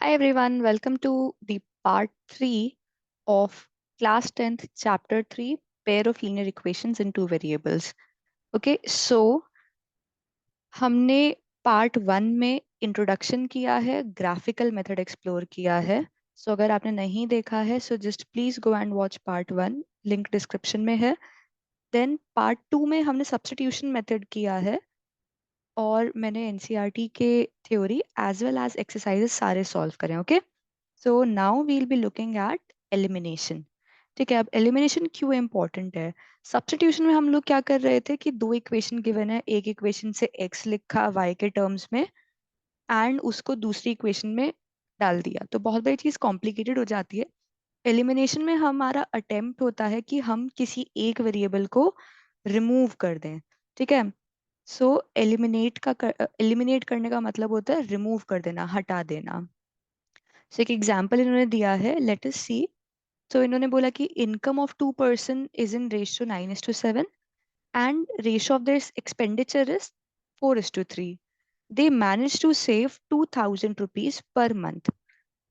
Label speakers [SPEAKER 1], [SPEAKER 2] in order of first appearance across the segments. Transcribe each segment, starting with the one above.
[SPEAKER 1] Hi everyone, welcome to the part 3 of class 10th chapter 3 pair of linear equations in two variables. Okay, so हमने part 1 में introduction किया है, graphical method explore किया है. सो अगर आपने नहीं देखा है so just please go and watch part 1, link description में है. देन पार्ट 2 में हमने सब्स्टिट्यूशन मेथड किया है और मैंने एनसीईआरटी के theory as well as exercises सारे सॉल्व करें. Okay, so now we'll be looking at elimination. ठीक है, अब एलिमिनेशन क्यों इम्पोर्टेंट है? सब्स्टिट्यूशन में हम लोग क्या कर रहे थे कि दो इक्वेशन गिवन है, एक इक्वेशन से x लिखा y के टर्म्स में एंड उसको दूसरी इक्वेशन में डाल दिया, तो बहुत बड़ी चीज कॉम्प्लिकेटेड हो जाती है. एलिमिनेशन में हमारा अटेम्प्ट होता है कि हम किसी एक वेरिएबल को रिमूव कर दें. ठीक है, सो एलिमिनेट करने का मतलब होता है रिमूव कर देना, हटा देना. सो एक एग्जाम्पल इन्होंने दिया है, लेट अस सी. तो इन्होंने बोला कि income of 2 person is in ratio 9:7 and ratio of their expenditure is 4:3. They manage to save 2,000 rupees per month.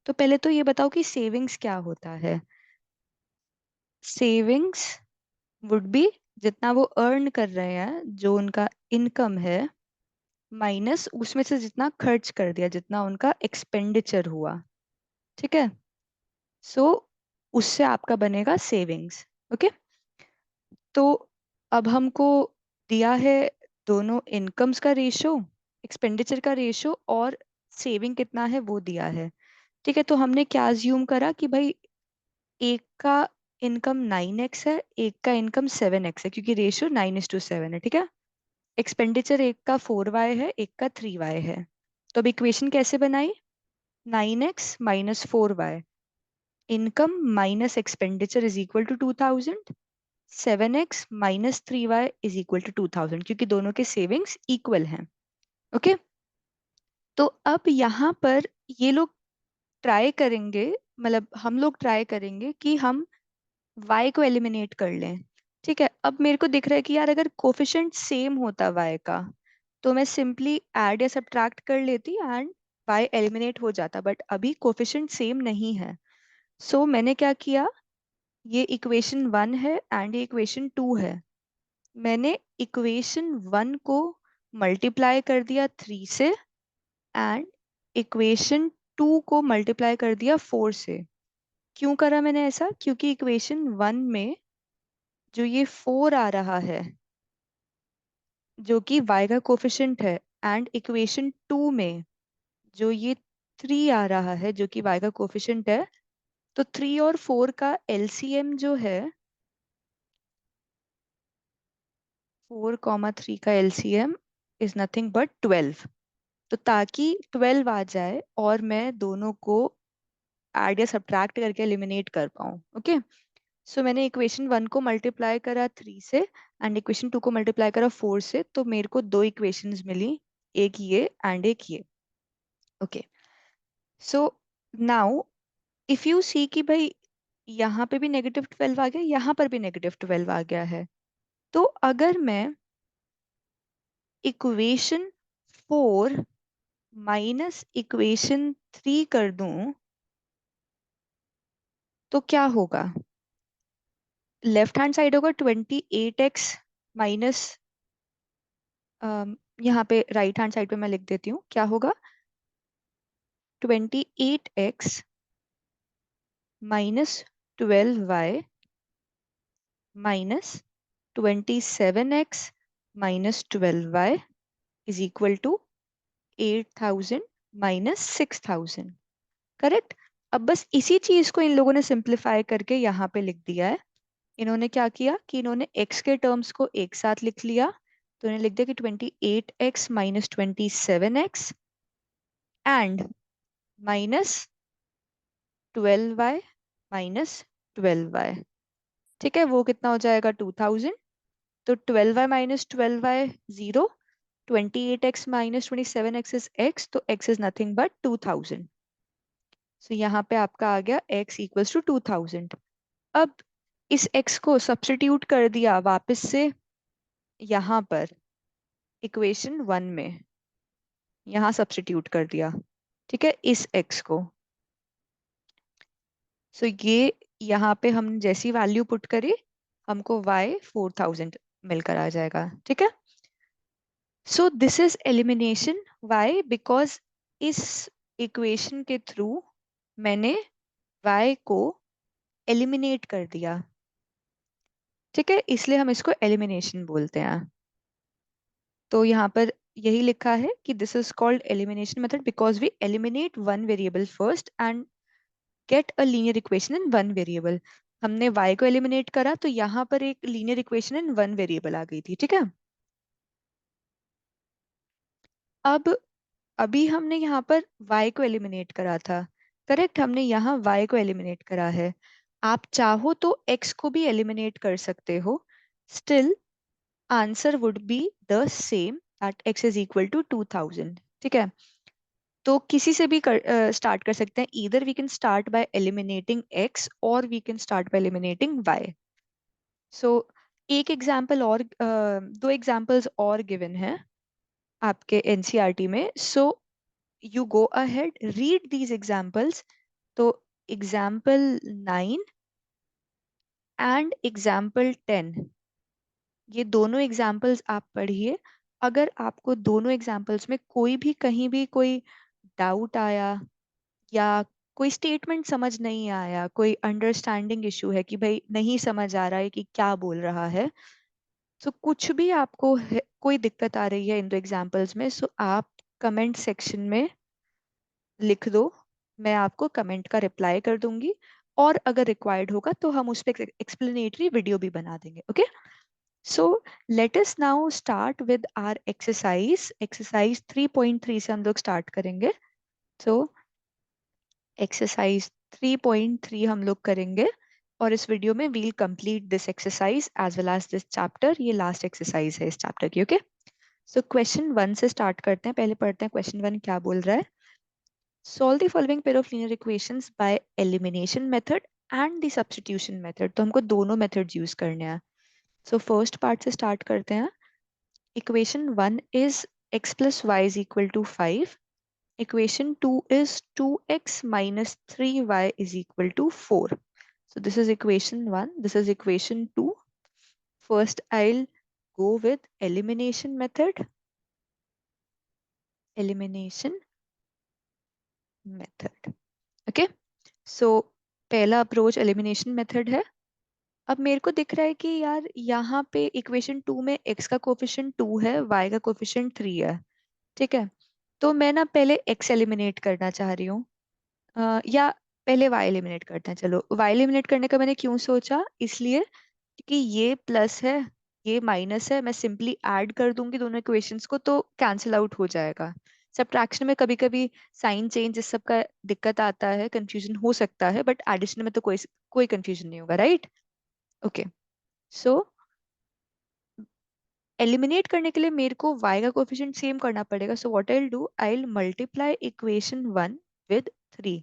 [SPEAKER 1] तो पहले तो ये बताओ कि सेविंग्स क्या होता है. सेविंग्स वुड बी जितना वो अर्न कर रहे हैं, जो उनका इनकम है, माइनस उसमें से जितना खर्च कर दिया, जितना उनका एक्सपेंडिचर हुआ. ठीक है, सो उससे आपका बनेगा सेविंग्स. ओके, तो अब हमको दिया है दोनों इनकम्स का रेशो, एक्सपेंडिचर का रेशो और सेविंग कितना है वो दिया है. ठीक है, तो हमने क्या अज्यूम करा कि भाई एक का इनकम 9x है, एक का इनकम 7x है, क्योंकि रेशियो 9:7 है. ठीक है, एक्सपेंडिचर एक का 4y है, एक का 3y है. तो अब इक्वेशन कैसे बनाई? 9x minus 4y, income minus expenditure is equal to 2000, 7x minus 3y is equal to 2000, क्योंकि दोनों के सेविंग्स इक्वल हैं. ओके, तो अब यहाँ पर ये लोग ट्राई करेंगे, मतलब हम लोग ट्राई करेंगे कि हम y को एलिमिनेट कर लें. ठीक है, अब मेरे को दिख रहा है कि यार अगर कोफिशिएंट सेम होता y का तो मैं सिंपली ऐड या सब्ट्रैक्ट कर लेती एंड y एलिमिनेट हो जाता, बट अभी कोफिशिएंट सेम नहीं है. सो मैंने क्या किया, ये इक्वेशन 1 है एंड ये इक्वेशन 2 है. मैंने इक्वेशन 1 को मल्टीप्लाई कर दिया 3 से एंड इक्वेशन 2 को मल्टीप्लाई कर दिया 4 से. क्यों करा मैंने ऐसा? क्योंकि इक्वेशन 1 में जो ये 4 आ रहा है जो कि y का कोफिशिएंट है, एंड इक्वेशन 2 में जो ये 3 आ रहा है जो कि y का कोफिशिएंट है, तो 3 और 4 का एलसीएम जो है, 4, 3 का एलसीएम इज नथिंग बट 12. तो ताकि 12 आ जाए और मैं दोनों को ऐड या सब्ट्रैक्ट करके एलिमिनेट कर पाऊँ. ओके, सो मैंने इक्वेशन 1 को मल्टीप्लाई करा 3 से एंड इक्वेशन 2 को मल्टीप्लाई करा 4 से, तो मेरे को दो इक्वेशंस मिली, एक ये एंड एक ये. Okay, so now if you see कि भाई यहाँ पे भी -12 आ गया, यहाँ पर भी -12 आ गया है. तो अगर मैं इक्वेशन 4 माइनस इक्वेशन 3 कर दूं तो क्या होगा? लेफ्ट हैंड साइड होगा 28x माइनस, यहाँ पे राइट हैंड साइड पे मैं लिख देती हूँ क्या होगा. 28x minus 12y minus 27x minus 12y is equal to 8000 minus 6000. Correct. अब बस इसी चीज को इन लोगों ने सिंप्लीफाई करके यहाँ पे लिख दिया है. इन्होंने क्या किया कि इन्होंने x के टर्म्स को एक साथ लिख लिया, तो इन्होंने लिख दिया कि 28x minus 27x and minus 12y minus 12y. ठीक है, वो कितना हो जाएगा 2000. तो 12y minus 12y 0, 28x minus 27x is x, तो x इज नथिंग बट 2000. सो यहाँ पे आपका आ गया x इक्वल्स टू 2000. अब इस x को सब्स्टिट्यूट कर दिया वापस से यहाँ पर इक्वेशन 1 में, यहाँ सब्स्टिट्यूट कर दिया. ठीक है, इस x को सो ये यहाँ पे हम जैसी वैल्यू पुट करें हमको y 4000 मिलकर आ जाएगा, ठीक है। सो this is elimination. y because इस इक्वेशन के थ्रू मैंने y को एलिमिनेट कर दिया, ठीक है, इसलिए हम इसको एलिमिनेशन बोलते हैं। तो यहाँ पर यही लिखा है कि this is called elimination method because we eliminate one variable first and get a linear equation in one variable. हमने y को एलिमिनेट करा तो यहाँ पर एक linear equation in one variable आ गई थी, ठीक है। अब अभी हमने यहाँ पर y को एलिमिनेट करा था, करेक्ट, हमने यहाँ y को एलिमिनेट करा है। आप चाहो तो x को भी एलिमिनेट कर सकते हो, still answer would be the same, that x is equal to 2000, ठीक है। तो किसी से भी स्टार्ट कर सकते हैं, इधर we can start by eliminating x और we can start by eliminating y। So एक एग्जाम्पल और दो एग्जाम्पल्स और गिवन है आपके एनसीईआरटी में। So you go ahead read these examples. तो एग्जाम्पल 9 एंड एग्जाम्पल 10, ये दोनों एग्जाम्पल्स आप पढ़िए। अगर आपको दोनों एग्जाम्पल्स में कोई भी कहीं भी कोई डाउट आया या कोई स्टेटमेंट समझ नहीं आया, कोई अंडरस्टैंडिंग इशू है कि भाई नहीं समझ आ रहा है कि क्या बोल रहा है, तो कुछ भी आपको कोई दिक्कत आ रही है इन दो एग्जाम्पल्स में, सो आप कमेंट सेक्शन में लिख दो, मैं आपको कमेंट का रिप्लाई कर दूंगी। और अगर रिक्वायर्ड होगा तो हम उस पर एक्सप्लेनेटरी वीडियो भी बना देंगे, okay. So let us now start with our exercise. Exercise 3.3 से हम लोग स्टार्ट करेंगे। सो एक्सरसाइज 3.3 हम लोग करेंगे और इस वीडियो में we'll complete this exercise as well as this chapter. ये लास्ट एक्सरसाइज है इस चैप्टर की, ओके। सो क्वेश्चन 1 से स्टार्ट करते हैं, पहले पढ़ते हैं क्वेश्चन 1 क्या बोल रहा है। Solve the following pair of linear equations by elimination method and the substitution method. तो हमको दोनों मेथड्स यूज करने हैं। सो फर्स्ट पार्ट से स्टार्ट करते हैं। Equation 1 is x plus y is equal to 5. Equation 2 is 2x minus 3y is equal to 4. So this is equation 1. This is equation 2. First, I'll go with elimination method. Elimination method. Okay. So पहला approach elimination method है। अब मेरे को दिख रहा है कि यार यहाँ पे इक्वेशन 2 में x का कोफिशिएंट 2 है, y का कोफिशिएंट 3 है, ठीक है। तो मैं ना पहले x एलिमिनेट करना चाह रही हूँ, या पहले y एलिमिनेट करते हैं। चलो y एलिमिनेट करने का मैंने क्यों सोचा, इसलिए क्योंकि ये प्लस है ये माइनस है, मैं सिंपली ऐड कर दूंगी दोनों इक्वेशंस को तो कैंसिल आउट हो जाएगा। सब्ट्रैक्शन में कभी कभी साइन चेंज इस सब का दिक्कत आता है, कंफ्यूजन हो सकता है, बट एडिशन में तो कोई कोई कंफ्यूजन नहीं होगा, राइट। ओके। सो एलिमिनेट करने के लिए मेरे को y का कोफिशिएंट सेम करना पड़ेगा। So what I will do, I will multiply equation 1 with 3।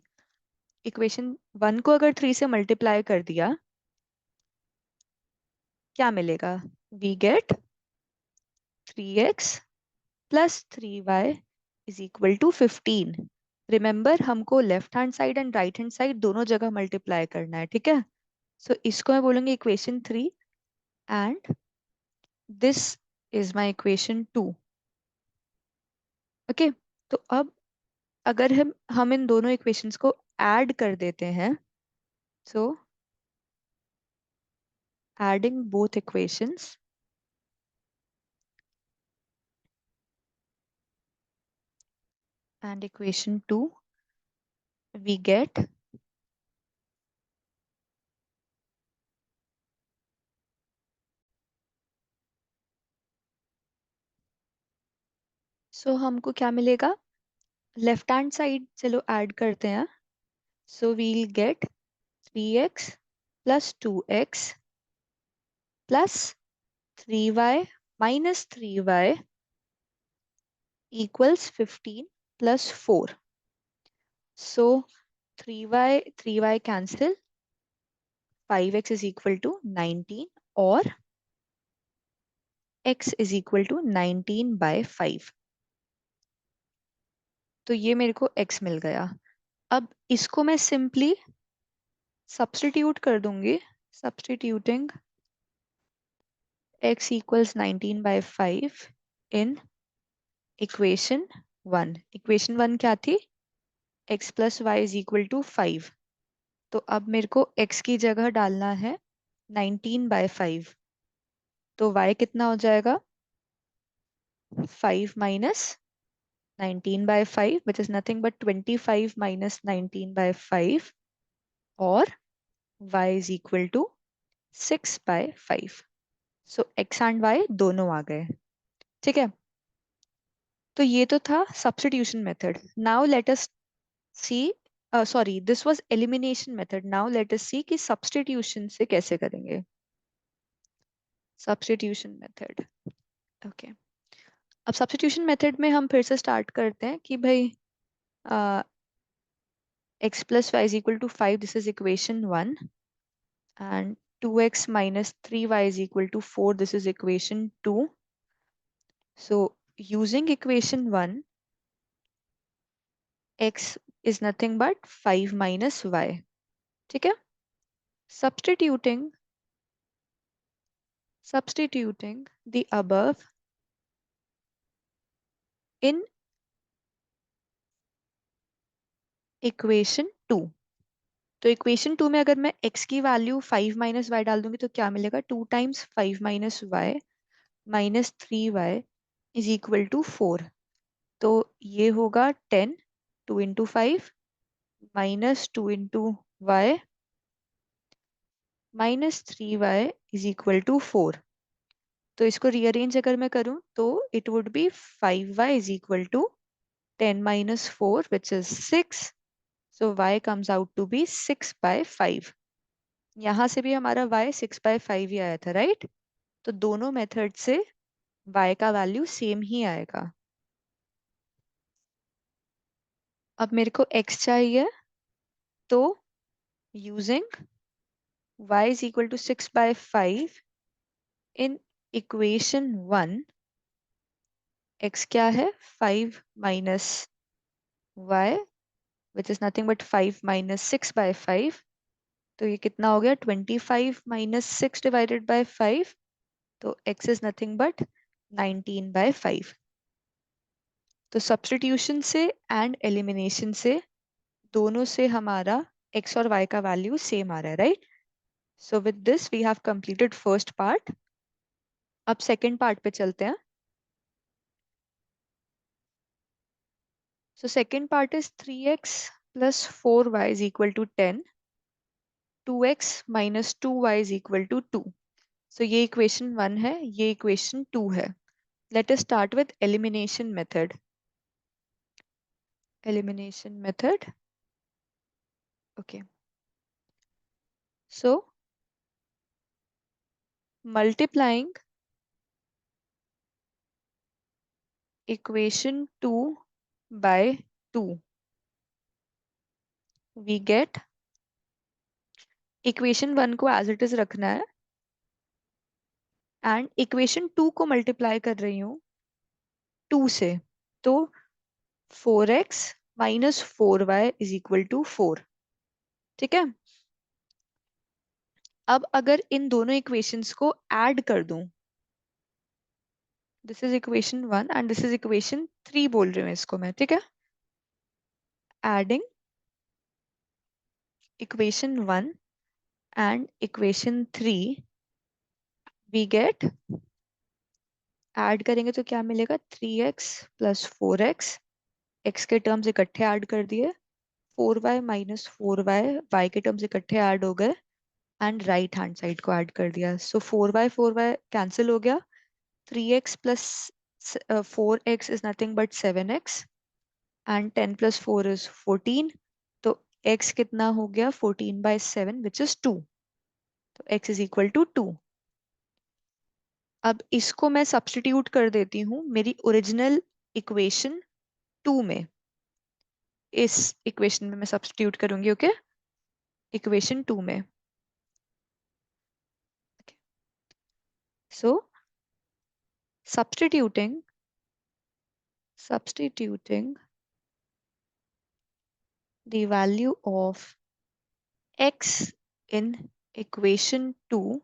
[SPEAKER 1] Equation 1 को अगर 3 से मल्टीप्लाई कर दिया क्या मिलेगा, we get 3x plus 3y is equal to 15। Remember हमको left hand side and right hand side दोनों जगह मल्टीप्लाई करना है, ठीक है। सो इसको मैं बोलूंगी equation 3 and this is my equation 2, okay. तो अब अगर हम इन दोनों इक्वेशंस को ऐड कर देते हैं, so adding both equations and equation 2 we get, so हमको क्या मिलेगा, लेफ्ट हैंड साइड चलो ऐड करते हैं। So we'll get 3x plus 2x plus 3y minus 3y equals 15 plus 4। So 3y cancel, 5x is equal to 19 और x is equal to 19/5। तो ये मेरे को x मिल गया। अब इसको मैं सिंपली सब्स्टिट्यूट कर दूंगी. Substituting x equals 19/5 in equation 1. Equation 1 क्या थी? x plus y is equal to 5. तो अब मेरे को x की जगह डालना है 19/5. तो y कितना हो जाएगा? 5 minus 19/5 which is nothing but 25 minus 19/5 और y is equal to 6/5. So x and y दोनों आ गए. ठीक है. तो ये तो था substitution method. Now let us see, sorry, this was elimination method. Now let us see कि सब्स्टिट्यूशन से कैसे करेंगे. Substitution method. ओके. अब सब्स्टिट्यूशन मेथड में हम फिर से स्टार्ट करते हैं कि भाई x plus y is equal to 5. This is equation 1. And 2x minus 3y is equal to 4. This is equation 2. So using equation 1, x is nothing but 5 minus y. ठीक है. Substituting the above in equation 2. तो equation 2 में अगर मैं x की value 5 minus Y डाल दूंगी तो क्या मिलेगा? 2 times 5 minus y minus 3y is equal to 4. तो ये होगा 10. 2 into 5 minus 2 into y minus 3y is equal to 4. तो इसको रीअरेंज अगर मैं करूं तो it would be 5y is equal to 10 minus 4 which is 6. So y comes out to be 6/5. यहाँ से भी हमारा y 6/5 ही आया था, राइट? तो दोनों मेथड से y का वैल्यू सेम ही आएगा. अब मेरे को x चाहिए. तो using y is equal to 6/5 in equation 1, x क्या है? 5 minus y which is nothing but 5 minus 6/5. तो ये कितना हो गया? 25 minus 6 divided by 5. तो x is nothing but 19/5. तो सब्स्टिट्यूशन से एंड एलिमिनेशन से दोनों से हमारा x और y का वैल्यू सेम आ रहा है, right? So with this we have completed first part. अब सेकेंड पार्ट पे चलते हैं. So second part is 3x plus 4y is equal to 10. 2x minus 2y is equal to 2. So ये equation 1 है, ये equation 2 है. Let us start with elimination method. Elimination method. Okay. So multiplying equation 2 by 2, we get equation 1 को as it is रखना है and equation 2 को multiply कर रही हूँ 2 से. तो 4x minus 4y is equal to 4. ठीक है. अब अगर इन दोनों इक्वेशंस को ऐड कर दूं, this is equation 1 and this is equation 3 बोल रही हूँ इसको मैं. ठीक है. Adding equation 1 and equation 3 we get, add करेंगे तो क्या मिलेगा? 3x plus 4x. x के टर्म्स इकट्ठे ऐड कर दिए. 4y माइनस 4y, y के टर्म्स इकट्ठे ऐड हो गए एंड राइट हैंड साइड को ऐड कर दिया. सो 4y कैंसिल हो गया. 3x plus 4x is nothing but 7x and 10 plus 4 is 14. तो x कितना हो गया? 14/7 which is 2. तो x is equal to 2. अब इसको मैं सब्स्टिट्यूट कर देती हूँ मेरी ओरिजिनल इक्वेशन 2 में. इस इक्वेशन में मैं सब्स्टिट्यूट करूंगी. ओके. इक्वेशन 2 में. So substituting the value of x in equation 2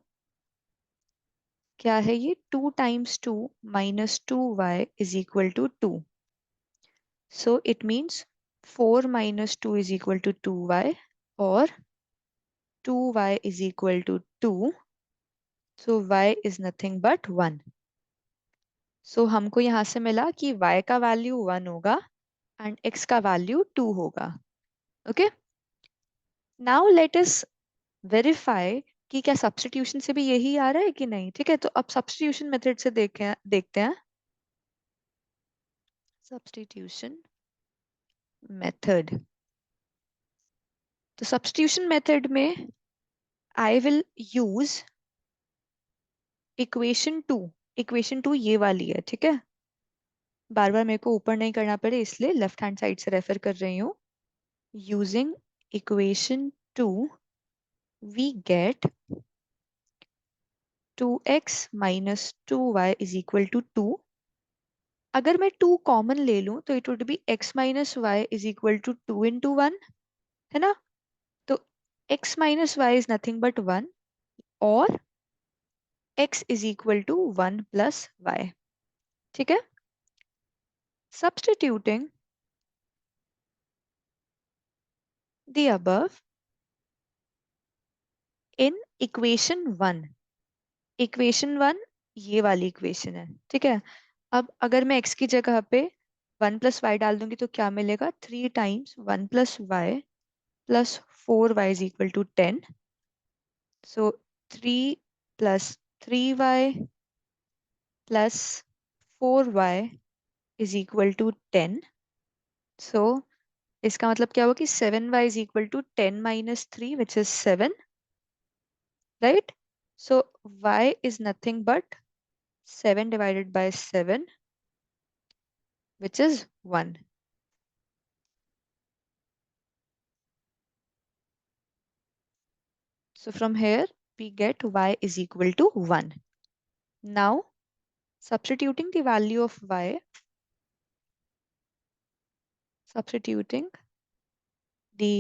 [SPEAKER 1] क्या है ये, 2 × 2 - 2y is equal to 2. So it means 4 - 2 is equal to 2y और 2y is equal to 2. So y is nothing but 1. So हमको यहाँ से मिला कि y का वैल्यू 1 होगा एंड x का वैल्यू 2 होगा. ओके, नाउ लेट अस वेरीफाई कि क्या सब्स्टिट्यूशन से भी यही आ रहा है कि नहीं. ठीक है, तो अब सब्स्टिट्यूशन मेथड से देखते हैं. Substitution method. तो सब्स्टिट्यूशन मेथड में I will use equation 2. Equation 2 ये वाली है. ठीक है, बार बार मेरे को ऊपर नहीं करना पड़े इसलिए लेफ्ट हैंड साइड से रेफर कर रही हूँ. Using equation 2 we get 2x - 2y is equal to 2. अगर मैं 2 कॉमन ले लूं तो it would be x - y is equal to 2 × 1, है ना. तो x - y is nothing but 1 और x is equal to 1 + y. ठीक है, substituting the above in equation 1. Equation 1 ये वाली इक्वेशन है. ठीक है, अब अगर मैं x की जगह पे 1 + y डाल दूंगी तो क्या मिलेगा, 3 × 1 + y + 4y is equal to 10. So 3 + 3y + 4y is equal to 10. So इसका मतलब क्या हुआ कि 7y is equal to 10 - 3 which is 7. Right, so y is nothing but 7 divided by 7 which is 1. So from here we get y is equal to 1. Now substituting the value of y, substituting the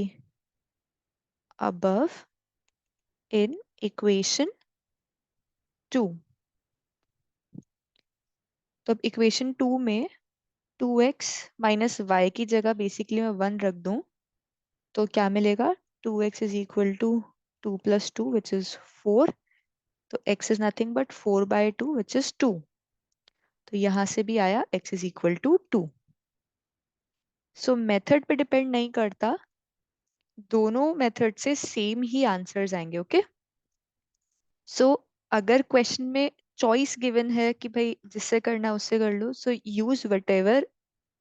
[SPEAKER 1] above in equation 2. तो अब equation 2 में 2x - y की जगह basically मैं 1 रख दूं तो क्या मिलेगा, 2x is equal to 2 + 2 which is 4. तो x is nothing but 4/2 which is 2. तो यहां से भी आया x is equal to 2. So method पे डिपेंड नहीं करता, दोनों मेथड से सेम ही आंसर्स आएंगे. ओके, सो अगर क्वेश्चन में चॉइस गिवन है कि भाई जिससे करना है उससे कर लो, so use whatever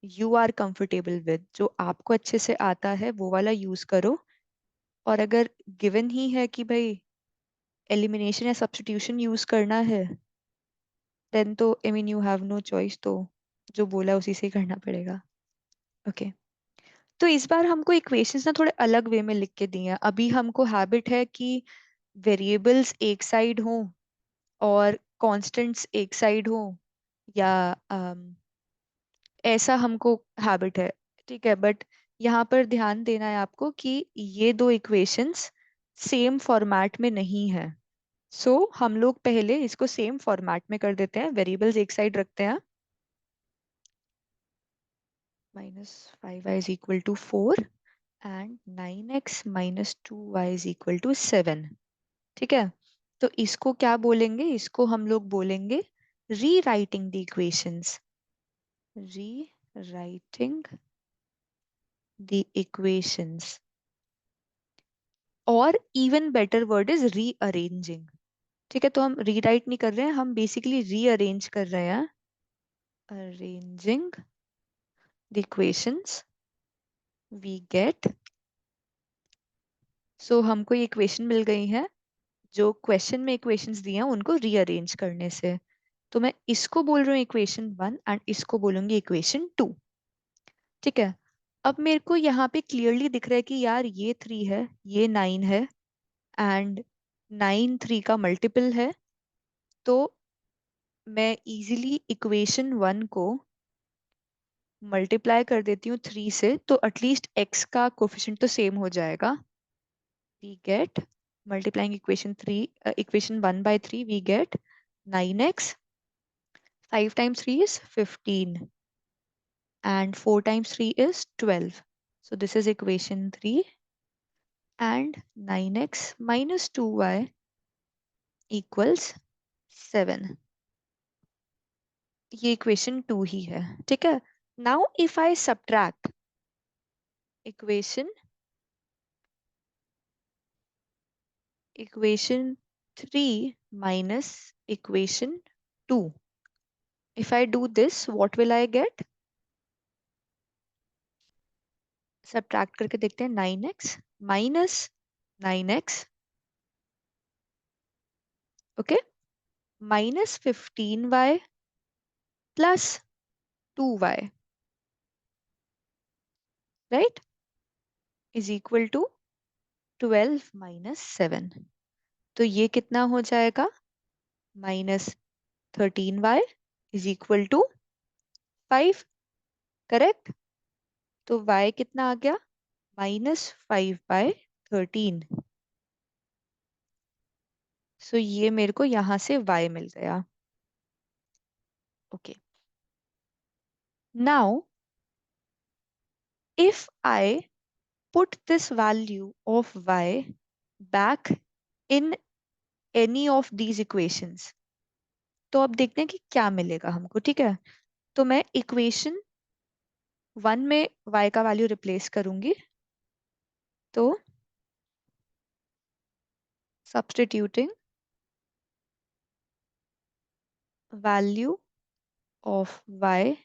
[SPEAKER 1] you are comfortable with. जो आपको अच्छे से आता है वो वाला यूज करो. और अगर गिवन ही है कि भाई एलिमिनेशन या सब्स्टिट्यूशन यूज करना है, देन तो I mean you have no choice. तो जो बोला उसी से ही करना पड़ेगा. ओके, तो इस बार हमको इक्वेशंस ना थोड़े अलग वे में लिख के दिए हैं. अभी हमको हैबिट है कि वेरिएबल्स एक साइड हो और कांस्टेंट्स एक साइड हो, या ऐसा हमको हैबिट है. ठीक है, बट यहाँ पर ध्यान देना है आपको कि ये दो इक्वेशंस सेम फॉर्मेट में नहीं है. सो हम लोग पहले इसको सेम फॉर्मेट में कर देते हैं. वेरिएबल्स एक साइड रखते हैं. -5y is equal to 4 and 9x - 2y is equal to 7. ठीक है, तो इसको क्या बोलेंगे, इसको हम लोग बोलेंगे rewriting the equations. Rewriting the equations, और even better word is rearranging. ठीक है, तो हम रीराइट नहीं कर रहे हैं, हम बेसिकली रीअरेंज कर रहे हैं. Arranging the equations we get. So हमको ये इक्वेशन मिल गई है. जो क्वेश्चन में इक्वेशंस दिए हैं उनको रीअरेंज करने से, तो मैं इसको बोल रही हूँ इक्वेशन 1 एंड इसको बोलूंगी इक्वेशन 2. ठीक है, अब मेरे को यहाँ पे क्लियरली दिख रहा है कि यार ये 3 है, ये 9 है एंड 9 3 का मल्टीपल है. तो मैं इजीली इक्वेशन 1 को मल्टीप्लाई कर देती हूँ 3 से, तो एटलीस्ट x का कोफिशिएंट तो सेम हो जाएगा. we get, multiplying equation 1 by 3, we get 9x. 5 times 3 is 15 and 4 times 3 is 12. So this is equation 3, and 9x minus 2y equals 7. ये इक्वेशन 2 ही है, ठीक है। Now if I subtract equation equation 3 minus equation 2, if I do this, what will I get? Subtract करके देखते हैं। 9x minus 9x, okay, minus 15y plus 2y, right, is equal to 12 minus 7। तो ये कितना हो जाएगा? -13y is equal to 5, correct. तो y कितना आ गया? -5/13। सो ये मेरे को यहां से y मिल गया। Okay, now if I put this value of y back in any of these equations, तो अब देखते हैं कि क्या मिलेगा हमको, ठीक है। तो मैं इक्वेशन 1 में y का वैल्यू रिप्लेस करूंगी, तो substituting value of y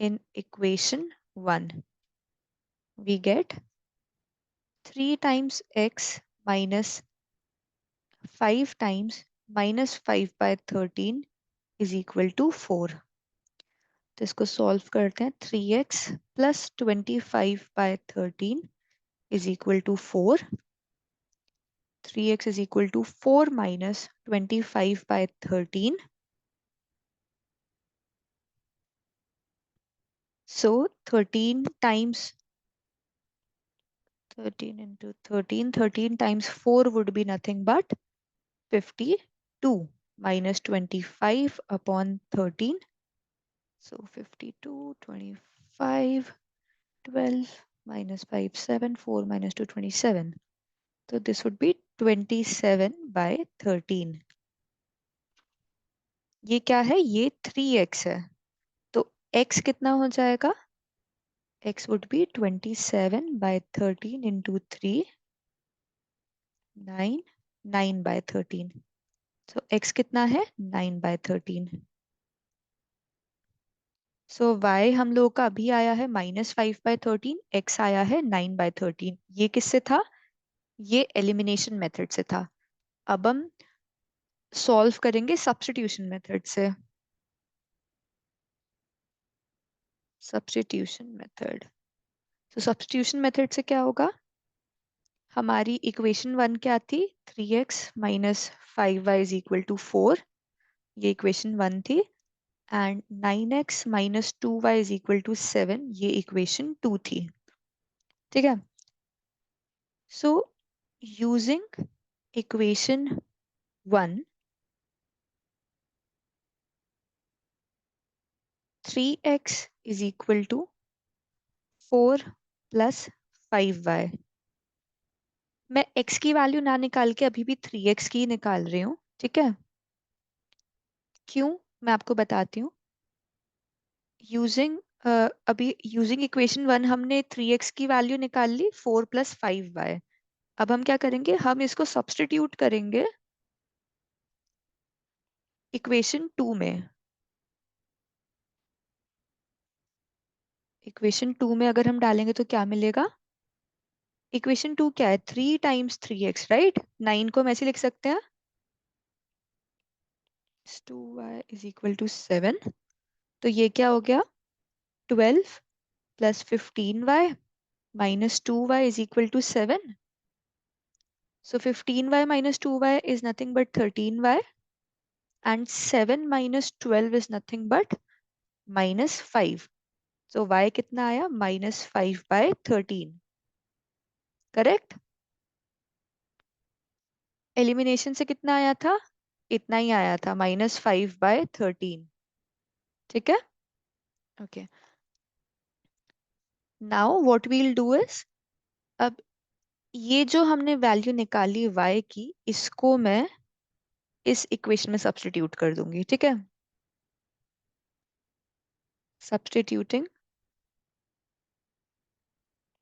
[SPEAKER 1] in equation 1, we get 3 times x minus 5 times -5/13 is equal to 4। तो इसको सॉल्व करते हैं। 3x plus 25/13 is equal to 4। 3x is equal to 4 minus 25/13। So 13 times 13 into 13, 13 times 4 would be nothing but 52 minus 25 upon 13. So 52, 25, 12 minus 5, 7, 4 minus 2, 27. So this would be 27/13। ये क्या है? ये 3x है। तो x कितना हो जाएगा? x would be 27/13 into 3, 9, 9/13। So x कितना है? 9/13। सो y हम लोगों का अभी आया है -5/13, x आया है 9/13। ये किससे था? ये एलिमिनेशन मेथड से था। अब हम सॉल्व करेंगे सब्स्टिट्यूशन मेथड से। सब्स्टिट्यूशन मेथड, तो सब्स्टिट्यूशन मेथड से क्या होगा? हमारी इक्वेशन 1 क्या थी? 3x minus 5y is equal to 4, ये इक्वेशन 1 थी। And 9x minus 2y is equal to 7, ये इक्वेशन 2 थी, ठीक है। So using equation 1, 3x is equal to 4 plus 5y। मैं x की वैल्यू ना निकाल के अभी भी 3x की ही निकाल रही हूँ, ठीक है। क्यों? मैं आपको बताती हूँ। यूजिंग अभी यूजिंग इक्वेशन 1 हमने 3x की वैल्यू निकाल ली, 4 प्लस 5y। अब हम क्या करेंगे? हम इसको सब्स्टिट्यूट करेंगे इक्वेशन 2 में। इक्वेशन 2 में अगर हम डालेंगे तो क्या मिलेगा? इक्वेशन 2 क्या है? 3 टाइम्स 3x, राइट। 9 को हम ऐसे लिख सकते हैं, 2y इज इक्वल टू 7। तो ये क्या हो गया? 12 plus 15y minus 2y is equal to 7। So 15y minus 2y is nothing but 13y, and 7 minus 12 is nothing but minus 5. So y कितना आया? -5/13, करेक्ट। एलिमिनेशन से कितना आया था? इतना ही आया था, -5/13। ठीक है। Okay, now what we'll do is, अब ये जो हमने वैल्यू निकाली y की, इसको मैं इस इक्वेशन में सब्स्टिट्यूट कर दूंगी। ठीक है, substituting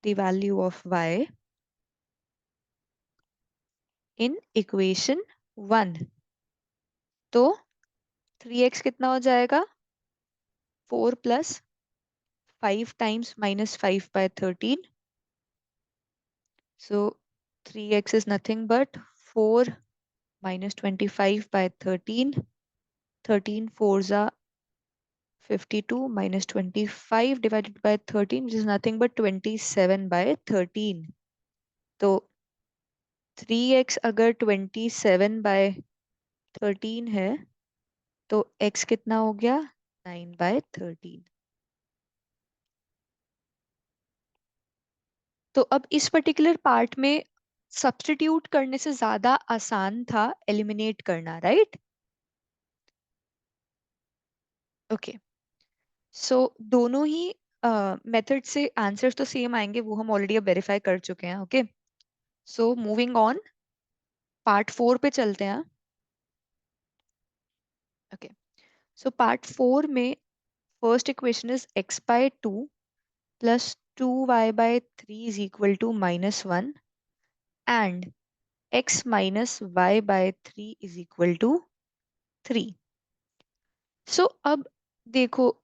[SPEAKER 1] the value of y in equation 1, तो 3x कितना हो जाएगा? 4 + 5 times -5/13, so 3x is nothing but 4 - 25/13, 13 4s are 52 - 25 divided by 13, which is nothing but 27/13। तो 3x अगर 27/13 है, तो x कितना हो गया? 9/13। तो अब इस पर्टिकुलर पार्ट में सब्स्टिट्यूट करने से ज्यादा आसान था एलिमिनेट करना, राइट? ओके, सो दोनों ही मेथड से आंसर्स तो सेम आएंगे, वो हम ऑलरेडी अब वेरीफाई कर चुके हैं। Okay, so moving on, part 4 पे चलते हैं। ओके, सो पार्ट 4 में first equation is x/2 + 2y/3 is equal to -1 and x - y/3 is equal to 3। So अब देखो,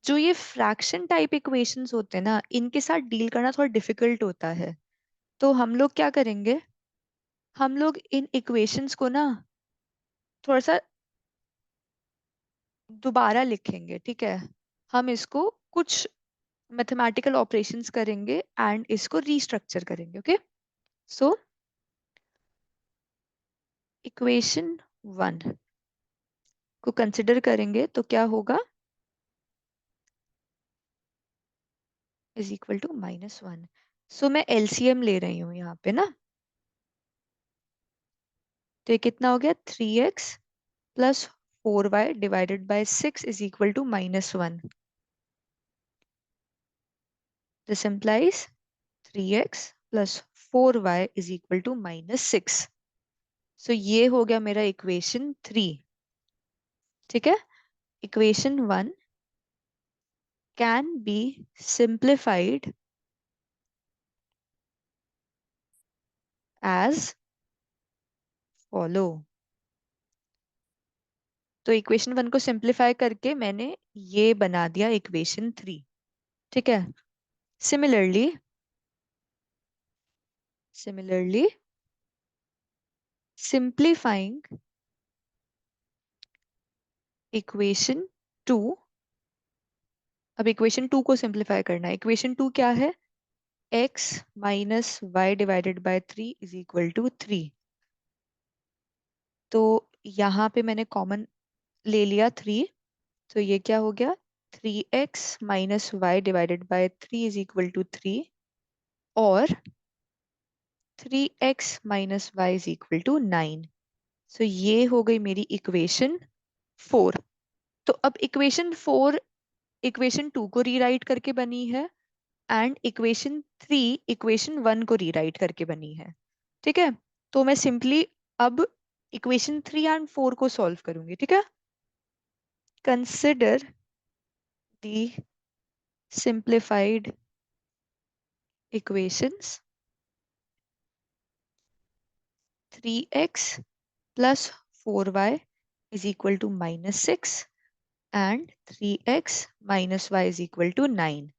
[SPEAKER 1] जो ये फ्रैक्शन टाइप इक्वेशंस होते हैं ना, इनके साथ डील करना थोड़ा डिफिकल्ट होता है। तो हम लोग क्या करेंगे, हम लोग इन इक्वेशंस को ना थोड़ा सा दोबारा लिखेंगे। ठीक है, हम इसको कुछ मैथमेटिकल ऑपरेशंस करेंगे एंड इसको रीस्ट्रक्चर करेंगे। ओके, सो इक्वेशन 1 को कंसिडर करेंगे तो क्या होगा? Is equal to -1। सो मैं एलसीएम ले रही हूँ यहाँ पे ना, तो ये कितना हो गया? 3x + 4y divided by 6 is equal to -1। This implies 3x + 4y is equal to -6। So ये हो गया मेरा इक्वेशन 3। ठीक है, equation 1 can be simplified as follow. तो इक्वेशन 1 को सिंप्लीफाई करके मैंने ये बना दिया इक्वेशन 3। ठीक है, सिमिलरली सिमिलरली सिंप्लीफाइंग इक्वेशन 2, अब इक्वेशन 2 को सिंप्लीफाई करना है। इक्वेशन 2 क्या है? x - y divided by 3 is equal to 3। तो यहाँ पे मैंने कॉमन ले लिया 3, तो ये क्या हो गया? 3x - y divided by 3 is equal to 3, और 3x - y is equal to 9। So ये हो गई मेरी इक्वेशन 4। तो अब इक्वेशन 4 इक्वेशन 2 को रीराइट करके बनी है, एंड इक्वेशन 3 इक्वेशन 1 को रीराइट करके बनी है। ठीक है, तो मैं सिंपली अब इक्वेशन 3 एंड 4 को सॉल्व करूंगी। ठीक है, consider the simplified equations 3x + 4y is equal to -6 and 3x - y is equal to 9।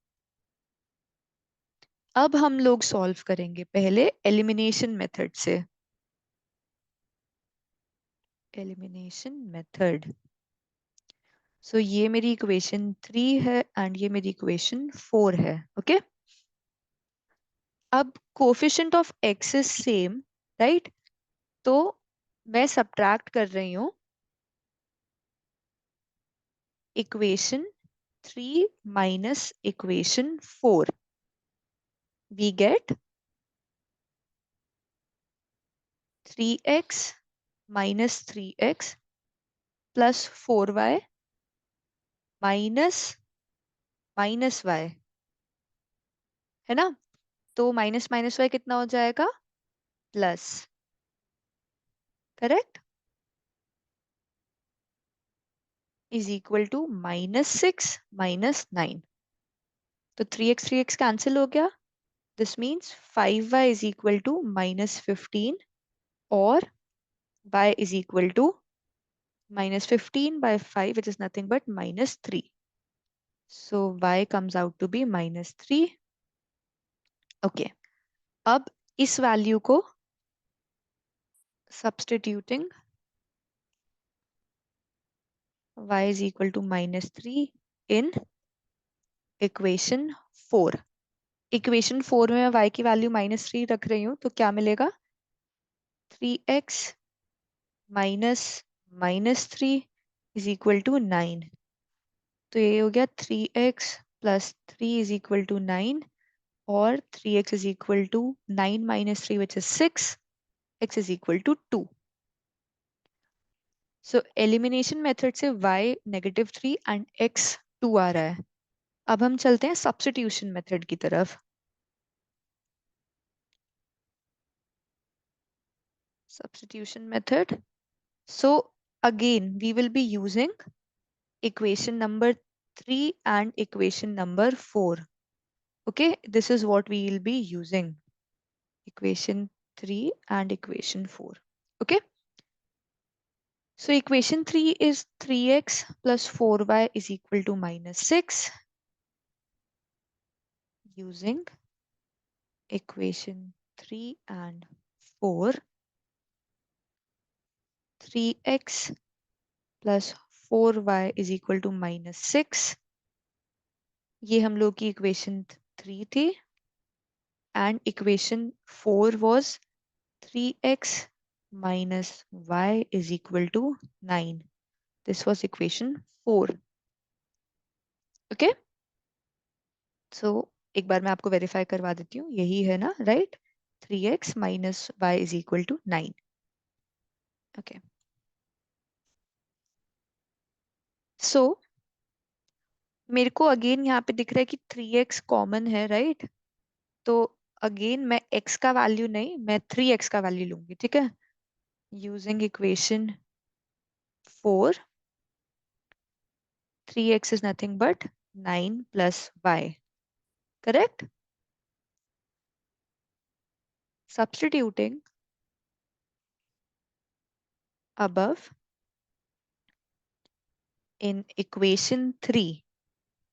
[SPEAKER 1] अब हम लोग सॉल्व करेंगे पहले एलिमिनेशन मेथड से। एलिमिनेशन मेथड, सो ये मेरी इक्वेशन 3 है एंड ये मेरी इक्वेशन 4 है। ओके, अब coefficient of x is same, right? तो मैं सब्ट्रैक्ट कर रही हूँ equation 3 minus equation 4। We get 3x minus 3x plus 4y minus minus y, है ना? तो माइनस माइनस वाई कितना हो जाएगा? Plus. Correct. Is equal to -6 - 9। तो 3x कैंसिल हो गया। This means 5y is equal to -15 और y is equal to -15/5 which is nothing but -3. So y comes out to be -3. Okay. अब इस value को substituting y is equal to -3 in equation 4। Equation 4 में मैं y की value -3 रख रही हूँ, तो क्या मिलेगा? 3x minus -3 is equal to 9। तो ये हो गया 3x plus 3 is equal to 9, और 3x is equal to 9 - 3 which is 6, x is equal to 2। So elimination method से y -3 एंड x 2 आ रहा है। अब हम चलते हैं सब्स्टिट्यूशन मेथड की तरफ। Substitution method. So again, we will be using equation number 3 and equation number 4. Okay, this is what we will be using. Equation 3 and equation 4. Okay. So equation 3 is 3x plus 4y is equal to -6. Using equation 3 and 4, 3x plus 4y is equal to -6. ये हम लोग की equation 3 थी, and equation 4 was 3x minus y is equal to 9. This was equation 4. Okay. So एक बार मैं आपको verify करवा देती हूँ, यही है ना, right? 3x minus y is equal to 9. Okay. So मेरे को अगेन यहाँ पे दिख रहा है कि 3x कॉमन है, राइट? तो अगेन मैं x का वैल्यू नहीं, मैं 3x का वैल्यू लूंगी, ठीक है? Using equation 4, 3x is nothing but 9 plus y. Correct? Substituting above in equation 3.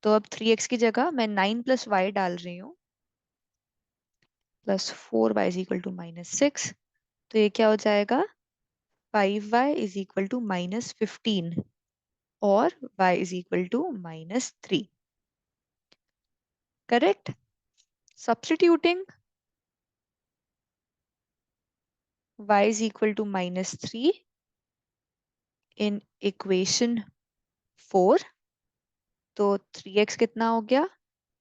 [SPEAKER 1] तो अब 3x की जगह मैं 9 plus y डाल रही हूँ, plus 4y is equal to -6। तो ये क्या हो जाएगा? 5y इज इक्वल टू -15 और y is equal to -3। Correct? Substituting y is equal to -3 in equation 4, तो 3x कितना हो गया?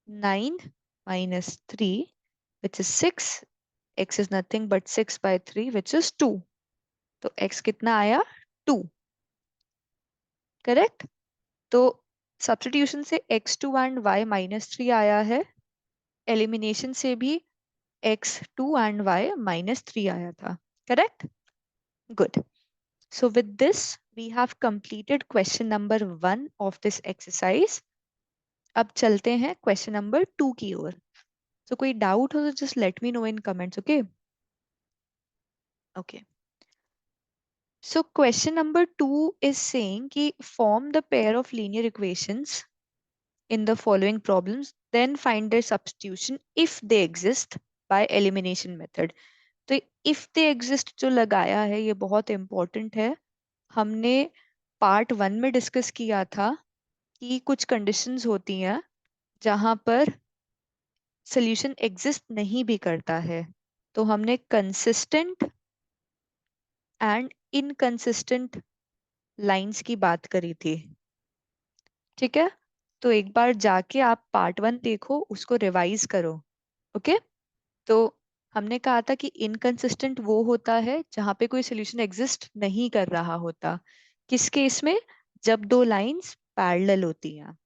[SPEAKER 1] 9 minus 3 which is 6. X is nothing but 6/3 which is 2. तो x कितना आया? 2। करेक्ट? तो सब्स्टिट्यूशन से x2 एंड y -3 आया है, एलिमिनेशन से भी x2 एंड y -3 आया था। Correct? Good. So with this we have completed question number 1 of this exercise. अब चलते हैं क्वेश्चन नंबर 2 की ओर। So कोई डाउट हो तो just let me know in comments, okay? Okay. So question number 2 is saying कि form the pair of linear equations in the following problems, then find their substitution if they exist by elimination method. तो if they exist जो लगाया है ये बहुत important है। हमने part 1 में डिस्कस किया था कि कुछ कंडीशंस होती हैं जहां पर सोल्यूशन एग्जिस्ट नहीं भी करता है, तो हमने कंसिस्टेंट एंड इनकंसिस्टेंट लाइंस की बात करी थी। ठीक है, तो एक बार जाके आप पार्ट 1 देखो, उसको रिवाइज करो। ओके, तो हमने कहा था कि इनकंसिस्टेंट वो होता है जहां पे कोई सोल्यूशन एग्जिस्ट नहीं कर रहा होता। किस केस में? जब दो लाइंस पैरेलल होती हैं।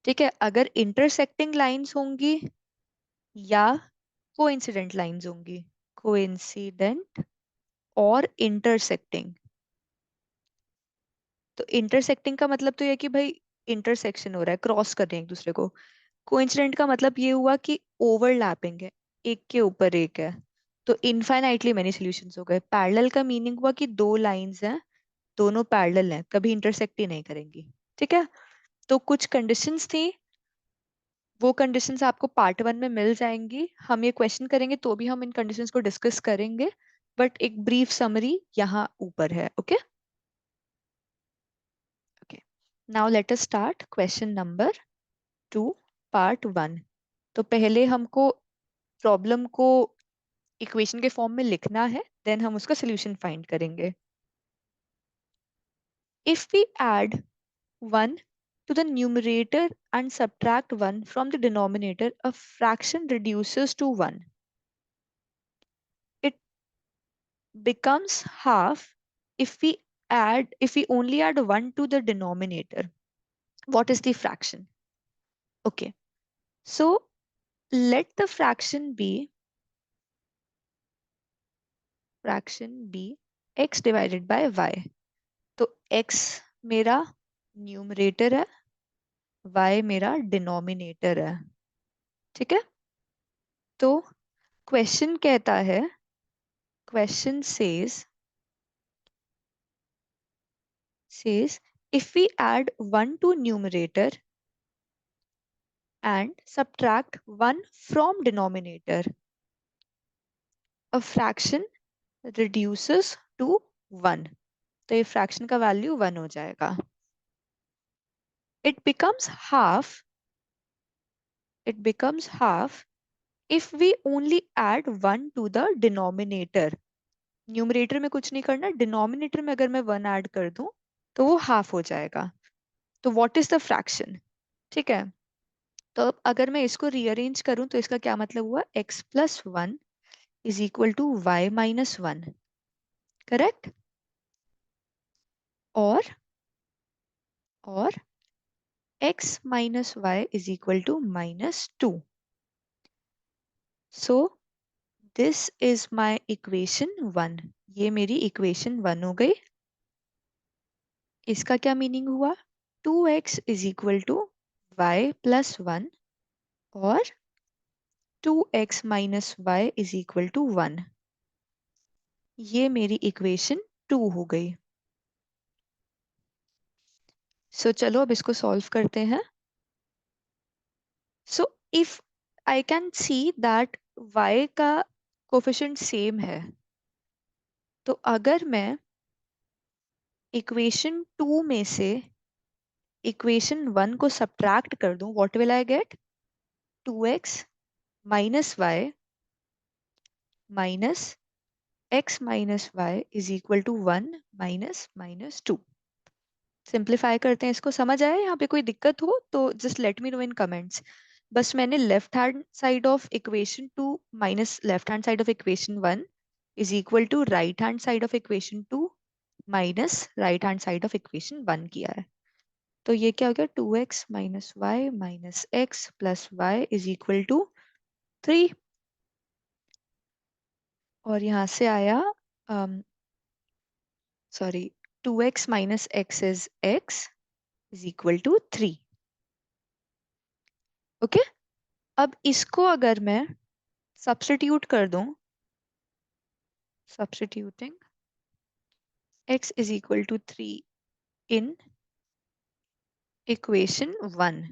[SPEAKER 1] ठीक है, अगर इंटरसेक्टिंग लाइंस होंगी या कोइंसिडेंट लाइंस होंगी, कोइंसिडेंट और इंटरसेक्टिंग। तो इंटरसेक्टिंग का मतलब तो ये है कि भाई इंटरसेक्शन हो रहा है, क्रॉस कर रहे हैं एक दूसरे को। कोइंसिडेंट का मतलब ये हुआ कि ओवरलैपिंग है, एक के ऊपर एक है। तो इनफाइनाइटली मेनी सॉल्यूशंस हो गए। पैरेलल का मीनिंग हुआ कि दो लाइंस हैं, दोनों पैरेलल हैं, कभी इंटरसेक्ट ही नहीं करेंगी। ठीक है, तो कुछ कंडीशंस थी, वो कंडीशंस आपको पार्ट 1 में मिल जाएंगी। हम ये क्वेश्चन करेंगे तो भी हम इन कंडीशंस को डिस्कस करेंगे, बट एक ब्रीफ समरी यहाँ ऊपर है। Okay okay, now let us start question number 2 part 1। तो पहले हमको प्रॉब्लम को इक्वेशन के फॉर्म में लिखना है, देन हम उसका सोल्यूशन फाइंड करेंगे। If we add 1 to the numerator and subtract 1 from the denominator, a fraction reduces to 1. It becomes half if we only add 1 to the denominator. What is the fraction? Okay, so let the fraction be x divided by y. तो x मेरा numerator है, y मेरा denominator है। ठीक है, तो question कहता है, question says if we add 1 to numerator and subtract 1 from denominator, a fraction reduces to 1. तो ये फ्रैक्शन का वैल्यू 1 हो जाएगा। it becomes half it becomes half if we only add 1 to the denominator. Numerator में कुछ नहीं करना, denominator में अगर मैं 1 ऐड कर दूं तो वो हाफ हो जाएगा। तो व्हाट इज द फ्रैक्शन? ठीक है, तो अब अगर मैं इसको रीअरेंज करूं तो इसका क्या मतलब हुआ, x plus 1 is equal to y minus 1। Correct. और x minus Y is equal to minus 2। So this is my equation 1। ये मेरी इक्वेशन 1 हो गई। इसका क्या मीनिंग हुआ, 2x is equal to y plus 1 और 2x minus Y is equal to 1। ये मेरी इक्वेशन 2 हो गई। सो चलो अब इसको सॉल्व करते हैं। So if I can see that y का कोफिशिएंट सेम है, तो अगर मैं इक्वेशन 2 में से इक्वेशन 1 को सब्ट्रैक्ट कर दूं, what will I get, 2x minus y minus x minus Y is equal to 1 minus minus 2। Simplify करते हैं इसको। समझ आया? यहाँ पे कोई दिक्कत हो तो just let me know in comments. बस मैंने left hand side of equation 2 minus left hand side of equation 1 is equal to right hand side of equation 2 minus right hand side of equation 1 किया है। तो ये क्या हो गया, 2x minus y minus x plus y is equal to 3। और यहाँ से आया, sorry, 2x minus x is x is equal to 3। Okay, अब इसको अगर मैं सब्स्टिट्यूट कर दूं, substituting x is equal to 3 in equation 1,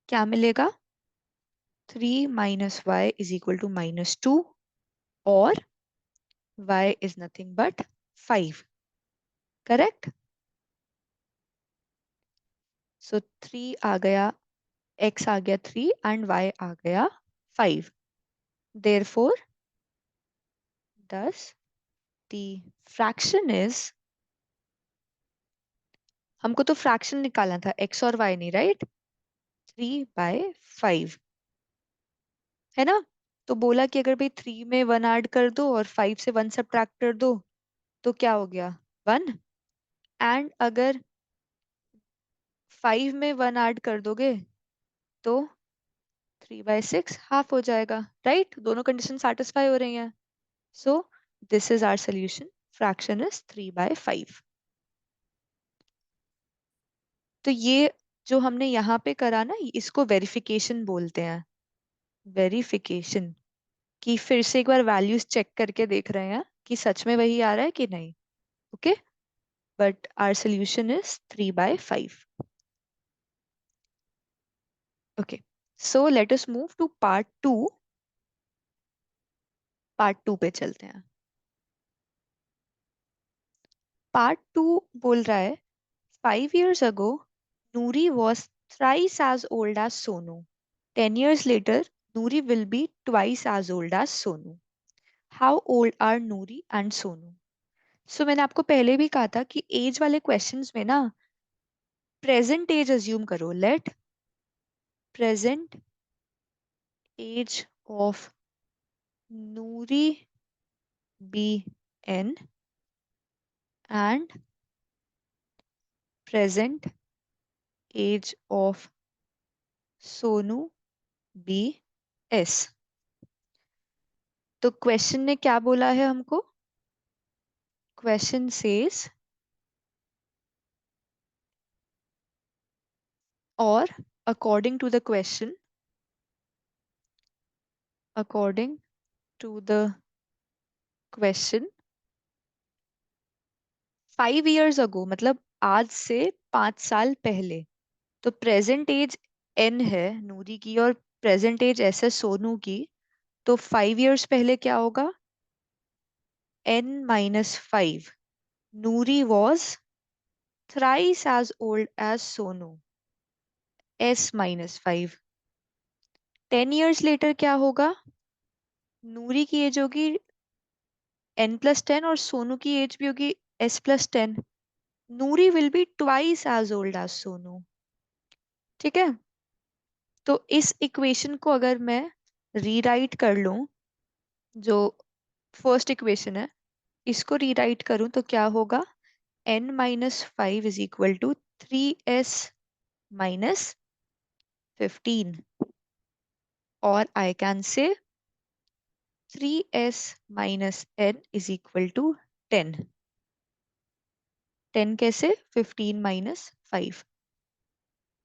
[SPEAKER 1] क्या मिलेगा, 3 minus Y is equal to minus 2 और y is nothing but 5। Correct. So 3 आ गया, x आ गया 3 एंड y आ गया 5। Therefore thus the fraction is, हमको तो फ्रैक्शन निकालना था, x और y नहीं, राइट, 3/5 है ना। तो बोला कि अगर भाई 3 में 1 ऐड कर दो और 5 से 1 सब्ट्रैक्ट कर दो तो क्या हो गया, 1। एंड अगर 5 में 1 ऐड कर दोगे तो 3/6 हाफ हो जाएगा, राइट। दोनों कंडीशन सेटिस्फाई हो रही हैं। So this is our solution, fraction is 3/5। तो ये जो हमने यहाँ पे करा ना, इसको वेरिफिकेशन बोलते हैं। वेरिफिकेशन, कि फिर से एक बार वैल्यूज चेक करके देख रहे हैं कि सच में वही आ रहा है कि नहीं। Okay, but our solution is 3/5। Okay, so let us move to part two. Part two पे चलते हैं। पार्ट टू बोल रहा है 5 years ago Noori was thrice as old as Sonu. 10 years later Noori will be twice as old as Sonu. How old are Noori and Sonu? सो मैंने आपको पहले भी कहा था कि एज वाले क्वेश्चंस में ना प्रेजेंट एज अज्यूम करो। Let present age of Noori be n and present age of Sonu be s। तो क्वेश्चन ने क्या बोला है हमको? क्वेश्चन सेज और according to the question, according to the question 5 years ago मतलब आज से 5 साल पहले। तो प्रेजेंट एज n है नूरी की और प्रेजेंट एज s है सोनू की। तो 5 years पहले क्या होगा? n-5। Noori was thrice as old as Sonu, s-5। 10 years later क्या होगा? नूरी की एज होगी n+10 और सोनू की एज भी होगी s+10। Noori will be twice as old as Sonu. ठीक है, तो इस इक्वेशन को अगर मैं रीराइट कर लूं, जो फर्स्ट इक्वेशन है इसको रीराइट करूं तो क्या होगा? n-5 is equal to 3s-15। और I can say 3s-n is equal to 10। 10 कैसे? 15-5।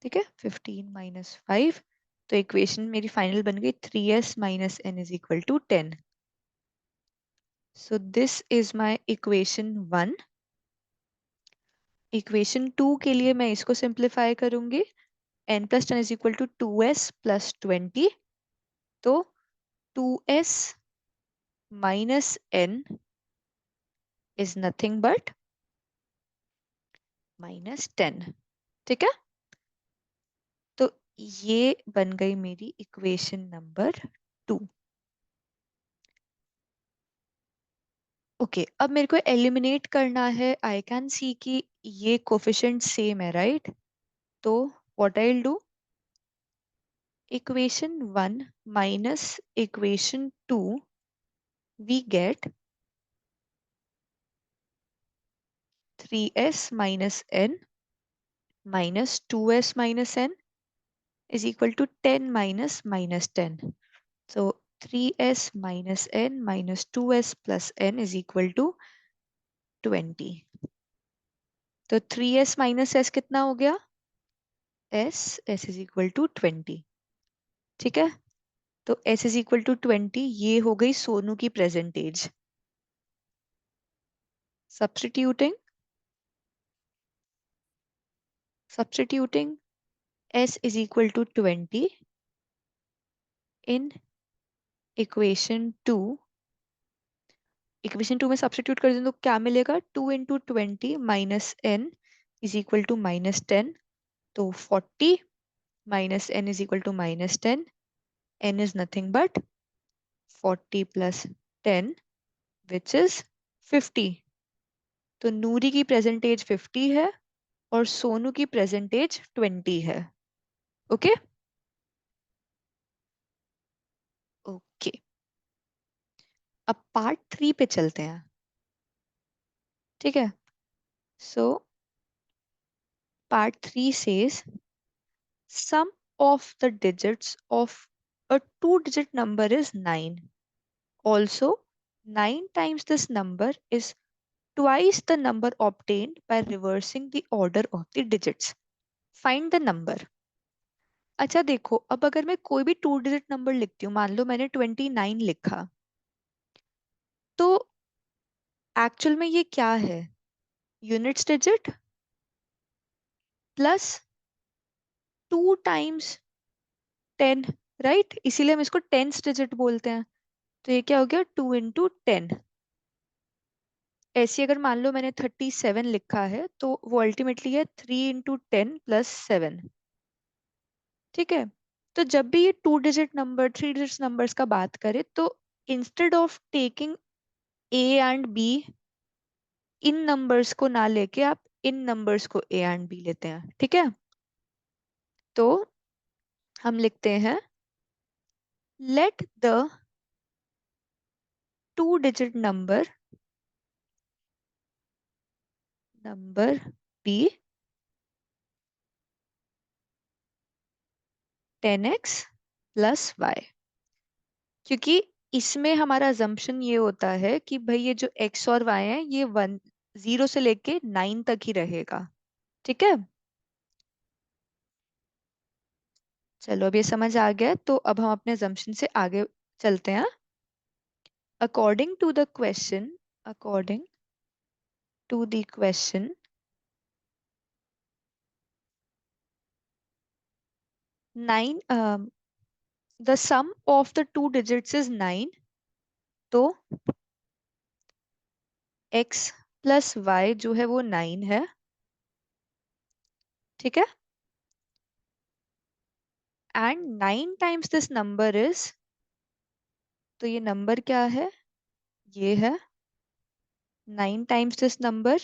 [SPEAKER 1] ठीक है, 15-5। तो इक्वेशन मेरी फाइनल बन गई 3s-n is equal to 10। So this is my equation 1। Equation 2 के लिए मैं इसको सिंप्लीफाई करूंगी। n+10 is equal to 2s+20। तो 2s-n इज नथिंग बट -10। ठीक है, तो ये बन गई मेरी इक्वेशन नंबर 2। ओके, अब मेरे को एलिमिनेट करना है। आई कैन सी कि ये कोफिशिएंट सेम है, राइट। तो what I will do, equation 1 minus equation 2 we get 3s-n minus 2s-n is equal to 10 minus -10. So 3s-n minus 2s plus n is equal to 20. तो 3s minus s कितना हो गया? s is equal to 20। ठीक है, तो s is equal to 20, ये हो गई सोनू की present age. Substituting substituting s is equal to 20 in equation 2। Equation 2 में सब्स्टिट्यूट कर दें तो क्या मिलेगा? 2 × 20 minus n is equal to -10। तो 40 minus n is equal to -10। n is nothing but 40 plus 10 which is 50। तो नूरी की प्रेजेंट एज 50 है और सोनू की प्रेजेंट एज 20 है। ओके ओके, अब पार्ट 3 पे चलते हैं। ठीक है, so part 3 says sum of the digits of a two-digit number is 9. Also, 9 times this number is twice the number obtained by reversing the order of the digits. Find the number. अच्छा देखो, अब अगर मैं कोई भी to digit number लिखती हूँ, मान लो मैंने 29 लिखा, तो एक्चुअल में ये क्या है? Units digit plus 2 times 10, right? इसीलिए हम इसको टेंस डिजिट बोलते हैं। तो ये क्या हो गया? 2 into 10। ऐसे अगर मान लो मैंने 37 लिखा है, तो वो अल्टीमेटली है 3 into 10 + 7। ठीक है, तो जब भी ये two digit number, three digit numbers का बात करें, तो instead of taking a and b, इन नंबर्स को ना लेके आप इन नंबर्स को ए एंड बी लेते हैं। ठीक है, तो हम लिखते हैं let the two digit number b 10x + y। क्योंकि इसमें हमारा अजम्पशन ये होता है कि भाई ये जो x और y है, ये 0 से लेके 9 तक ही रहेगा। ठीक है, चलो अब ये समझ आ गया, तो अब हम अपने अजम्पशन से आगे चलते हैं। According to the question, according to the question, 9, the sum of the two digits is 9। तो x + y जो है वो 9 है। ठीक है, and 9 times this number is, तो ये नंबर क्या है? ये है 9 times this number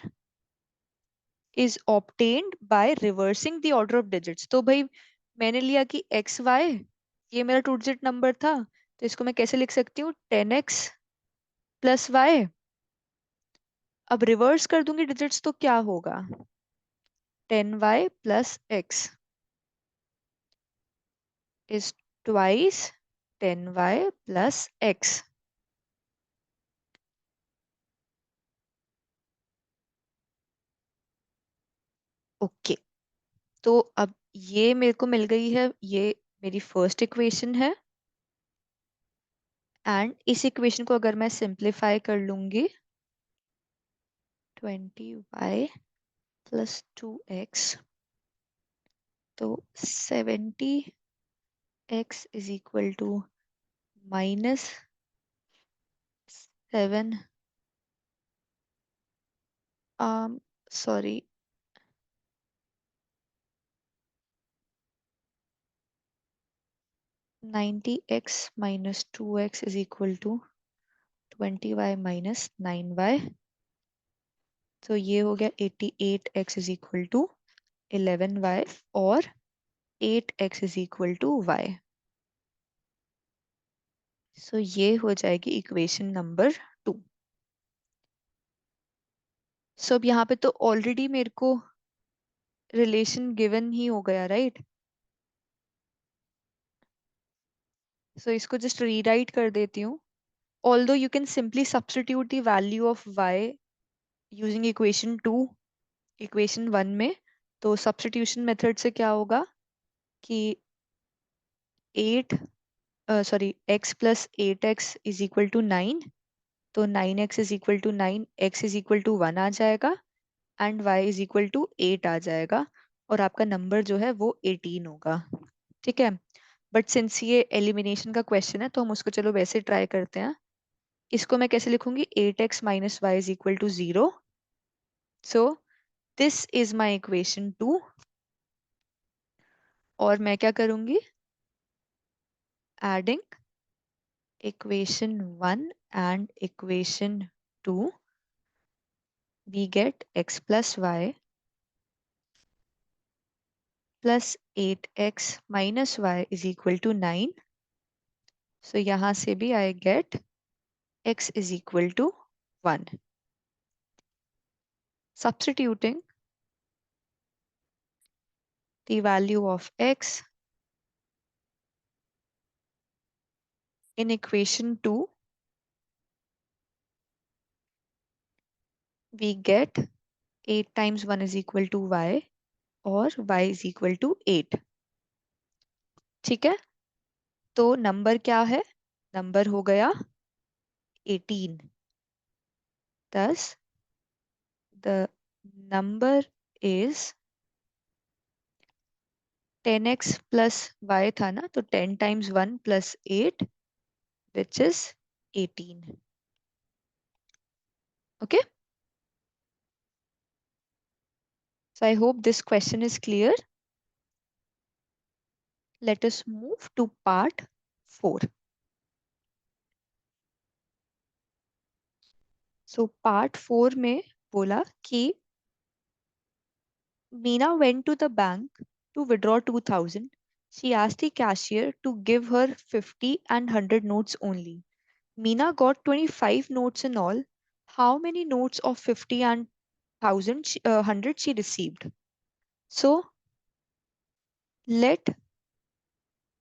[SPEAKER 1] is obtained by reversing the order of digits. तो भाई मैंने लिया कि एक्स वाई, ये मेरा टू डिजिट नंबर था, तो इसको मैं कैसे लिख सकती हूँ? 10x + y। अब रिवर्स कर दूंगी डिजिट्स तो क्या होगा? 10y + x is twice 10y + x। Okay, तो अब ये मेरे को मिल गई है, ये मेरी फर्स्ट इक्वेशन है। एंड इस इक्वेशन को अगर मैं सिंप्लीफाई कर लूंगी, 20y + 2x, तो 70x = -7, sorry, 90x - 2x = 20y - 9y। तो ये हो गया 88x = 11y, और 8x = y। सो ये हो जाएगी इक्वेशन नंबर 2। सो अब यहाँ पे तो ऑलरेडी मेरे को रिलेशन गिवन ही हो गया, राइट? सो इसको जस्ट रीराइट कर देती हूँ। Although you can simply substitute the value of y using equation 2 equation 1 में। तो सब्स्टिट्यूशन मेथड से क्या होगा कि 8 सॉरी x + 8x = 9। तो 9x = 9, x = 1 आ जाएगा, एंड y = 8 आ जाएगा, और आपका नंबर जो है वो 18 होगा। ठीक है, बट सिंस ये एलिमिनेशन का क्वेश्चन है, तो हम उसको चलो वैसे ट्राई करते हैं। इसको मैं कैसे लिखूंगी? 8x - y = 0। So this is my equation 2। और मैं क्या करूंगी? Adding equation 1 and equation 2, we get x + y + 8x - y = 9। सो यहाँ से भी I get x is equal to 1. Substituting the value of x in equation 2, we get 8 times 1 is equal to y और y is equal to 8. ठीक है, तो number क्या है? Number हो गया 18. Thus the number is 10x plus y था ना, तो 10 times 1 plus 8 which is 18. Okay, so I hope this question is clear. Let us move to part 4. So part 4 में बोला कि Meena went to the bank to withdraw 2000. She asked the cashier to give her 50 and 100 notes only. Meena got 25 notes in all. How many notes of 50 and 100 she received? So let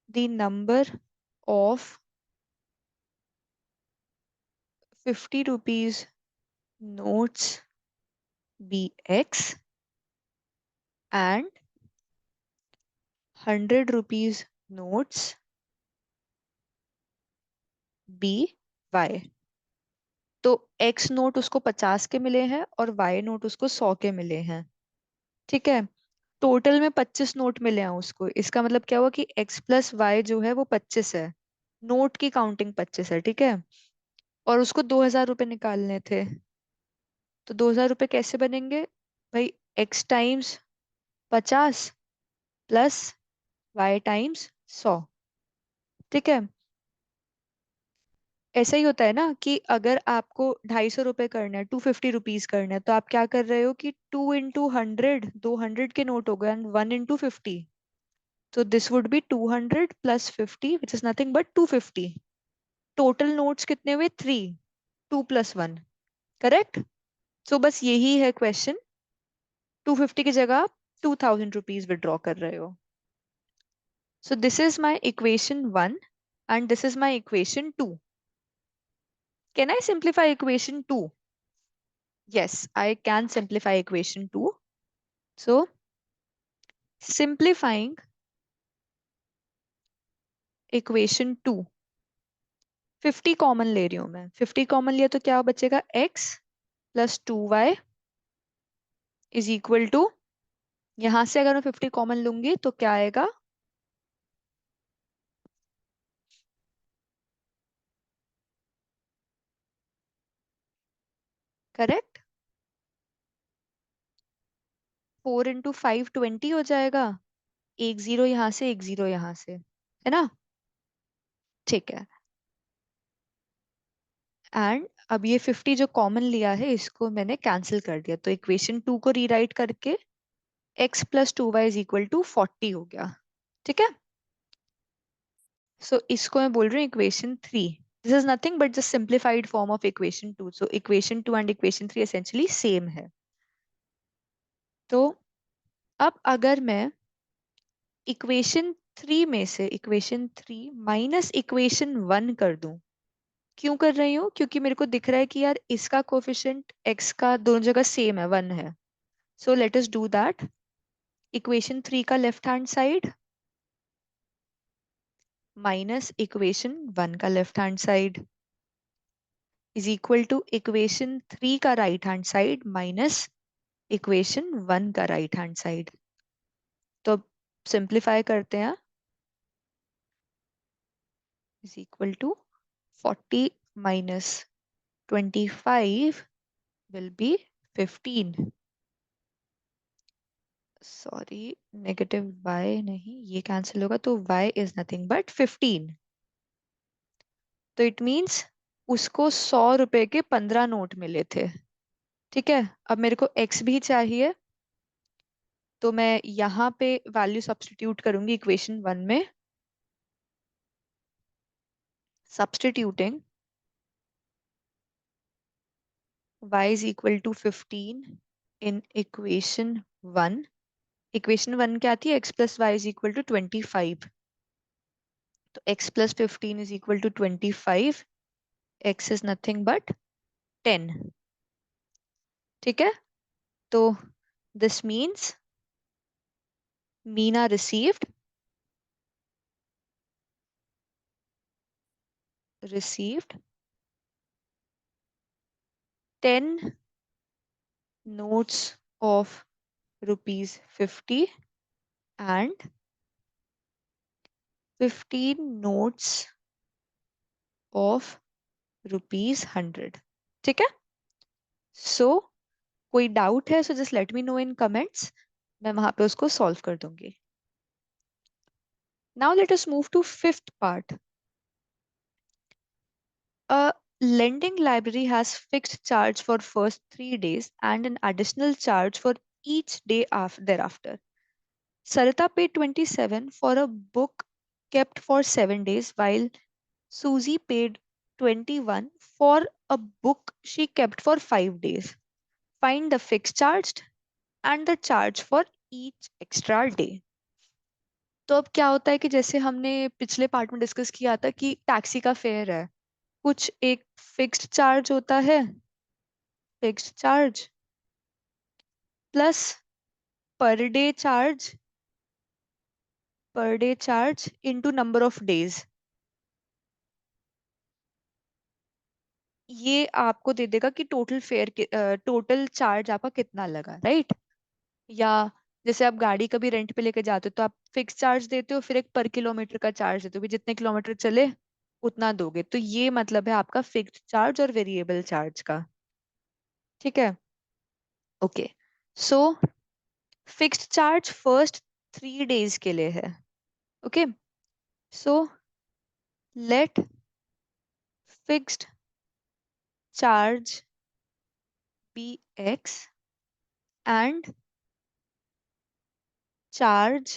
[SPEAKER 1] the number of 50 rupees notes be X and 100 rupees notes be Y. तो X note उसको 50 के मिले हैं और Y note उसको 100 के मिले हैं. ठीक है, टोटल में 25 नोट मिले हैं उसको. इसका मतलब क्या हुआ कि X प्लस वाई जो है वो 25 है. नोट की काउंटिंग 25 है. ठीक है, और उसको 2000 रुपये निकालने थे. तो 2000 रुपये कैसे बनेंगे भाई? X times 50 plus Y times 100. ठीक है, ऐसा ही होता है ना कि अगर आपको 250 रुपये करना है, 250 रुपीज करना है, तो आप क्या कर रहे हो कि 2 into 100, 200 के नोट हो गए, and 1 into 50. So this would be 200 plus 50, which is nothing but 250. Total notes कितने हुए? 3. 2 plus 1. करेक्ट. सो बस यही है क्वेश्चन. 250 की जगह आप 2000 रुपीज विड्रॉ कर रहे हो. सो this is my equation 1 and this is my equation 2. Can I simplify equation 2? Yes, I can simplify equation 2. So simplifying equation 2, 50 common ले रही हूं मैं. 50 कॉमन लिया तो क्या बचेगा? x plus 2y is equal to, यहां से अगर मैं 50 कॉमन लूंगी तो क्या आएगा? करेक्ट. 4 into 5 20 हो जाएगा. एक जीरो यहां से, एक जीरो यहां से, है ना? ठीक है. एंड अब ये 50 जो कॉमन लिया है इसको मैंने कैंसिल कर दिया, तो इक्वेशन 2 को रीराइट करके x plus 2y is equal to 40 हो गया. ठीक है, सो इसको मैं बोल रही हूँ equation 3. This is nothing but just simplified form of equation 2. So equation 2 and equation 3 essentially same है. तो अब अगर मैं इक्वेशन 3 में से इक्वेशन 3 माइनस इक्वेशन 1 कर दूं. क्यों कर रही हूँ? क्योंकि मेरे को दिख रहा है कि यार इसका कोफिशिएंट x का दोनों जगह सेम है, 1 है. So let us do that. Equation 3 का left hand side minus equation 1 का left hand side is equal to equation 3 का right hand side minus equation 1 का राइट हैंड साइड. तो सिंप्लीफाई करते हैं. Is equal to 40 minus 25 will be 15. Sorry, negative y नहीं, ये cancel होगा तो y इज नथिंग बट 15. तो इट मीन्स उसको 100 रुपए के 15 नोट मिले थे. ठीक है, अब मेरे को x भी चाहिए, तो मैं यहाँ पे वैल्यू सब्स्टिट्यूट करूंगी इक्वेशन 1 में. Substituting y is equal to 15 in equation 1. Equation 1 क्या थी? x plus y is equal to 25. तो x plus 15 is equal to 25. x is nothing but 10. ठीक है, तो this means Meena received 10 notes of rupees 50 and 15 notes of rupees 100. ठीक है, सो कोई doubt है? So just let me know in comments, मैं वहां पे उसको सॉल्व कर दूंगी. Now let us move to fifth part. A lending library has fixed charge for first 3 days and an additional charge for each day thereafter. Sarita paid 27 for a book kept for 7 days, while Susie paid 21 for a book she kept for 5 days. Find the fixed charge and the charge for each extra day. तो अब क्या होता है कि जैसे हमने पिछले part में डिस्कस किया था कि टैक्सी का फेयर है, कुछ एक फिक्स्ड चार्ज होता है, fixed charge plus per day charge, per day charge into number of days. ये आपको दे देगा कि टोटल फेयर, टोटल चार्ज आपका कितना लगा, राइट? या जैसे आप गाड़ी कभी रेंट पे लेके जाते हो तो आप फिक्स चार्ज देते हो, फिर एक पर किलोमीटर का चार्ज देते हो कि जितने किलोमीटर चले उतना दोगे. तो ये मतलब है आपका फिक्स्ड चार्ज और वेरिएबल चार्ज का. ठीक है, okay. So fixed charge first 3 days के लिए है. Okay, so let fixed charge be x and charge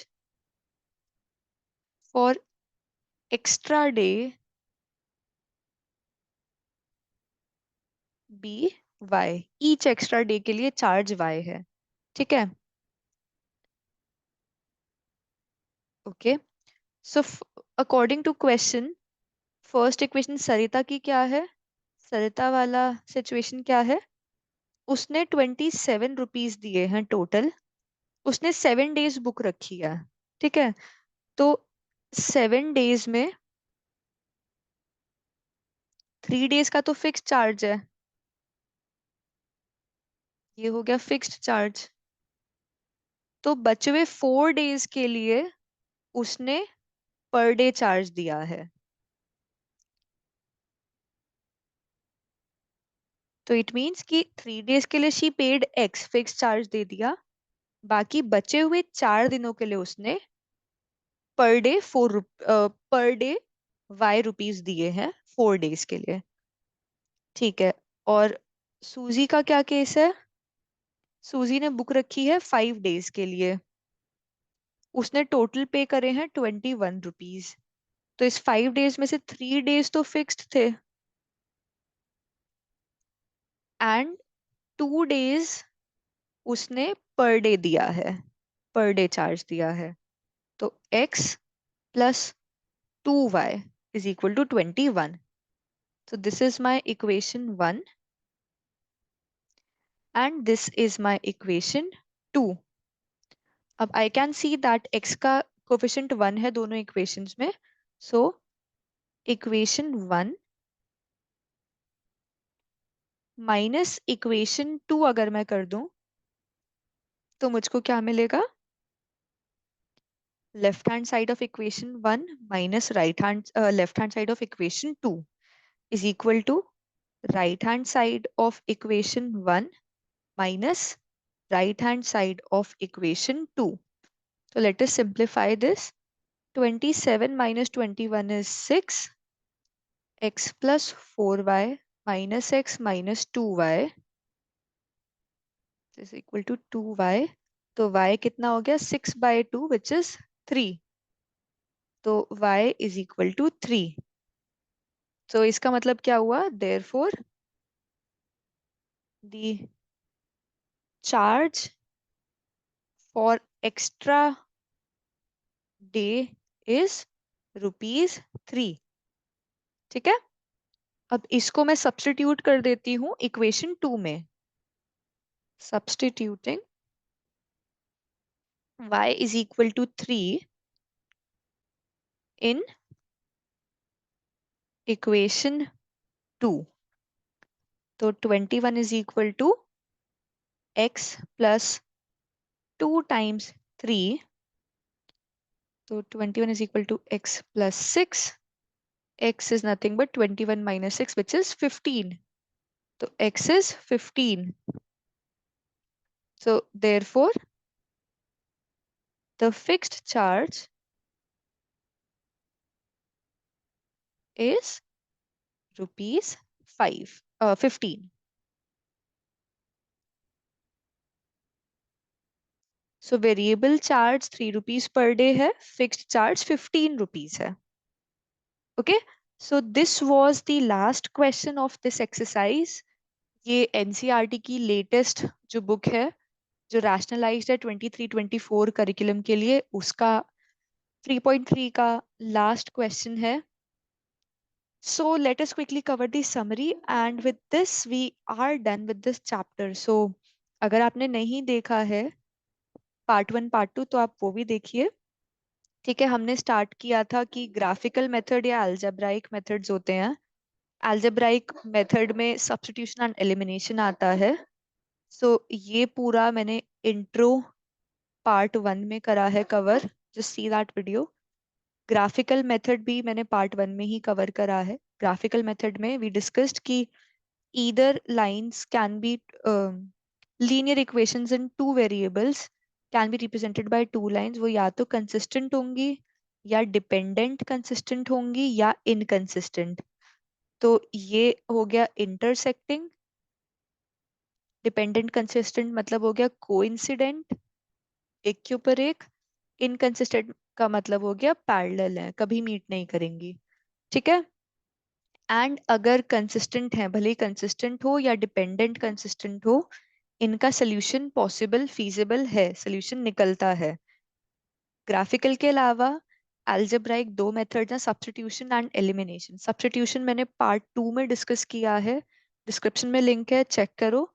[SPEAKER 1] for extra day be y. Each extra day के लिए चार्ज y है. ठीक है, okay. So according to question, first equation Sarita की क्या है? सरिता वाला सिचुएशन क्या है? उसने 27 रुपीज दिए हैं टोटल, उसने 7 days बुक रखी है. ठीक है, तो 7 days में 3 days का तो फिक्स चार्ज है, ये हो गया फिक्स्ड चार्ज. तो बचे हुए 4 days के लिए उसने पर डे चार्ज दिया है. तो इट मीन्स कि 3 days के लिए she paid X, fix charge दे दिया. बाकी बचे हुए 4 दिनों के लिए उसने per day per day y rupees दिए हैं 4 days के लिए. ठीक है, और सूजी का क्या केस है? सूजी ने बुक रखी है 5 days के लिए, उसने टोटल पे करे हैं 21 रुपीज. तो इस 5 days में से 3 days तो फिक्स्ड थे एंड 2 days उसने पर डे दिया है, पर डे चार्ज दिया है. तो x plus 2y is equal to 21. So this is my equation 1 and this is my equation 2. अब I can see that x का कोफिशिएंट 1 है दोनों इक्वेशंस में. So equation 1 माइनस इक्वेशन 2 अगर मैं कर दूं तो मुझको क्या मिलेगा? Left hand side of equation 1 minus left hand side of equation 2 is equal to right hand side of equation 1 minus right hand side of equation 2. So let us simplify this. 27 minus 21 is 6. X plus 4y minus x minus 2y is equal to 2y. तो y कितना हो गया? 6/2 which is 3. तो y is equal to 3. तो इसका मतलब क्या हुआ? Therefore the charge for extra day is ₹3। ठीक है, अब इसको मैं सब्स्टिट्यूट कर देती हूँ इक्वेशन 2 में। Substituting y is equal to 3 in equation 2, तो 21 is equal to x plus 2 times 3, तो 21 is equal to x plus 6, x is nothing but 21 minus 6 which is 15, so x is 15, so therefore the fixed charge is rupees 15. So variable charge 3 rupees per day है, fixed charge 15 rupees है. Okay, so this was the last question of this exercise. ये NCERT की latest जो book है, जो rationalised है 23-24 curriculum के लिए, उसका 3.3 का लास्ट क्वेश्चन है. So let us quickly cover the summary and with this we are done with this chapter. So अगर आपने नहीं देखा है पार्ट 1 पार्ट 2 तो आप वो भी देखिए. ठीक है, हमने स्टार्ट किया था कि ग्राफिकल मेथड या अलजेब्राइक मेथड्स होते हैं. अलजेब्राइक मेथड में सब्स्टिट्यूशन एंड एलिमिनेशन आता है. सो ये पूरा मैंने इंट्रो पार्ट 1 में करा है cover, just see that video. Graphical method भी मैंने पार्ट 1 में ही कवर करा है. ग्राफिकल मेथड में वी डिस्कस्ड कि either lines can be linear equations in two variables can be represented by two lines. वो या तो consistent होंगी या dependent consistent होंगी या inconsistent. तो ये हो गया intersecting. dependent consistent मतलब हो गया coincident, एक के ऊपर एक. inconsistent का मतलब हो गया parallel है, कभी मीट नहीं करेंगी. ठीक है, एंड अगर कंसिस्टेंट है, भले ही कंसिस्टेंट हो या डिपेंडेंट कंसिस्टेंट हो, इनका सोल्यूशन पॉसिबल फीजिबल है, सोल्यूशन निकलता है. ग्राफिकल के अलावा अलजेब्राइक दो मेथड्स हैं, सब्स्टिट्यूशन एंड एलिमिनेशन. सब्स्टिट्यूशन मैंने पार्ट 2 में डिस्कस किया है, डिस्क्रिप्शन में लिंक है, चेक करो.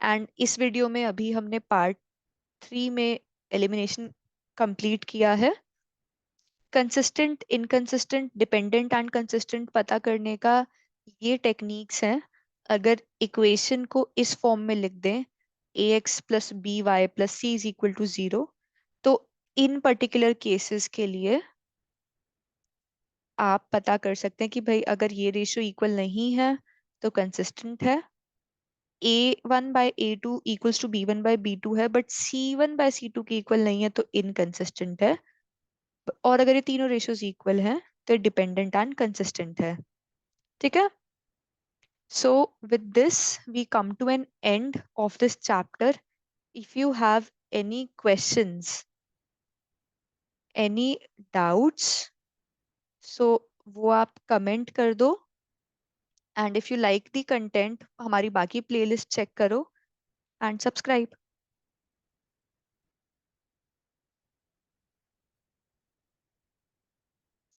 [SPEAKER 1] एंड इस वीडियो में अभी हमने पार्ट 3 में एलिमिनेशन कंप्लीट किया है. Consistent, inconsistent, dependent and consistent पता करने का ये टेक्निक्स हैं. अगर इक्वेशन को इस फॉर्म में लिख दें, ax plus b y plus c is equal to 0, तो इन पर्टिकुलर केसेस के लिए आप पता कर सकते हैं कि भाई अगर ये रेशियो इक्वल नहीं है तो कंसिस्टेंट है. a1 bye a2 equals to b1 bye b2 है, बट c1 बाय c2 के इक्वल नहीं है तो इनकंसिस्टेंट है. और अगर ये तीनों रेशियोज इक्वल हैं तो डिपेंडेंट एंड कंसिस्टेंट है. ठीक है, so with this we come to an end of this chapter. If you have any questions, any doubts, so वो आप कमेंट कर दो. And if you like the content, हमारी बाकी प्लेलिस्ट चेक करो एंड सब्सक्राइब.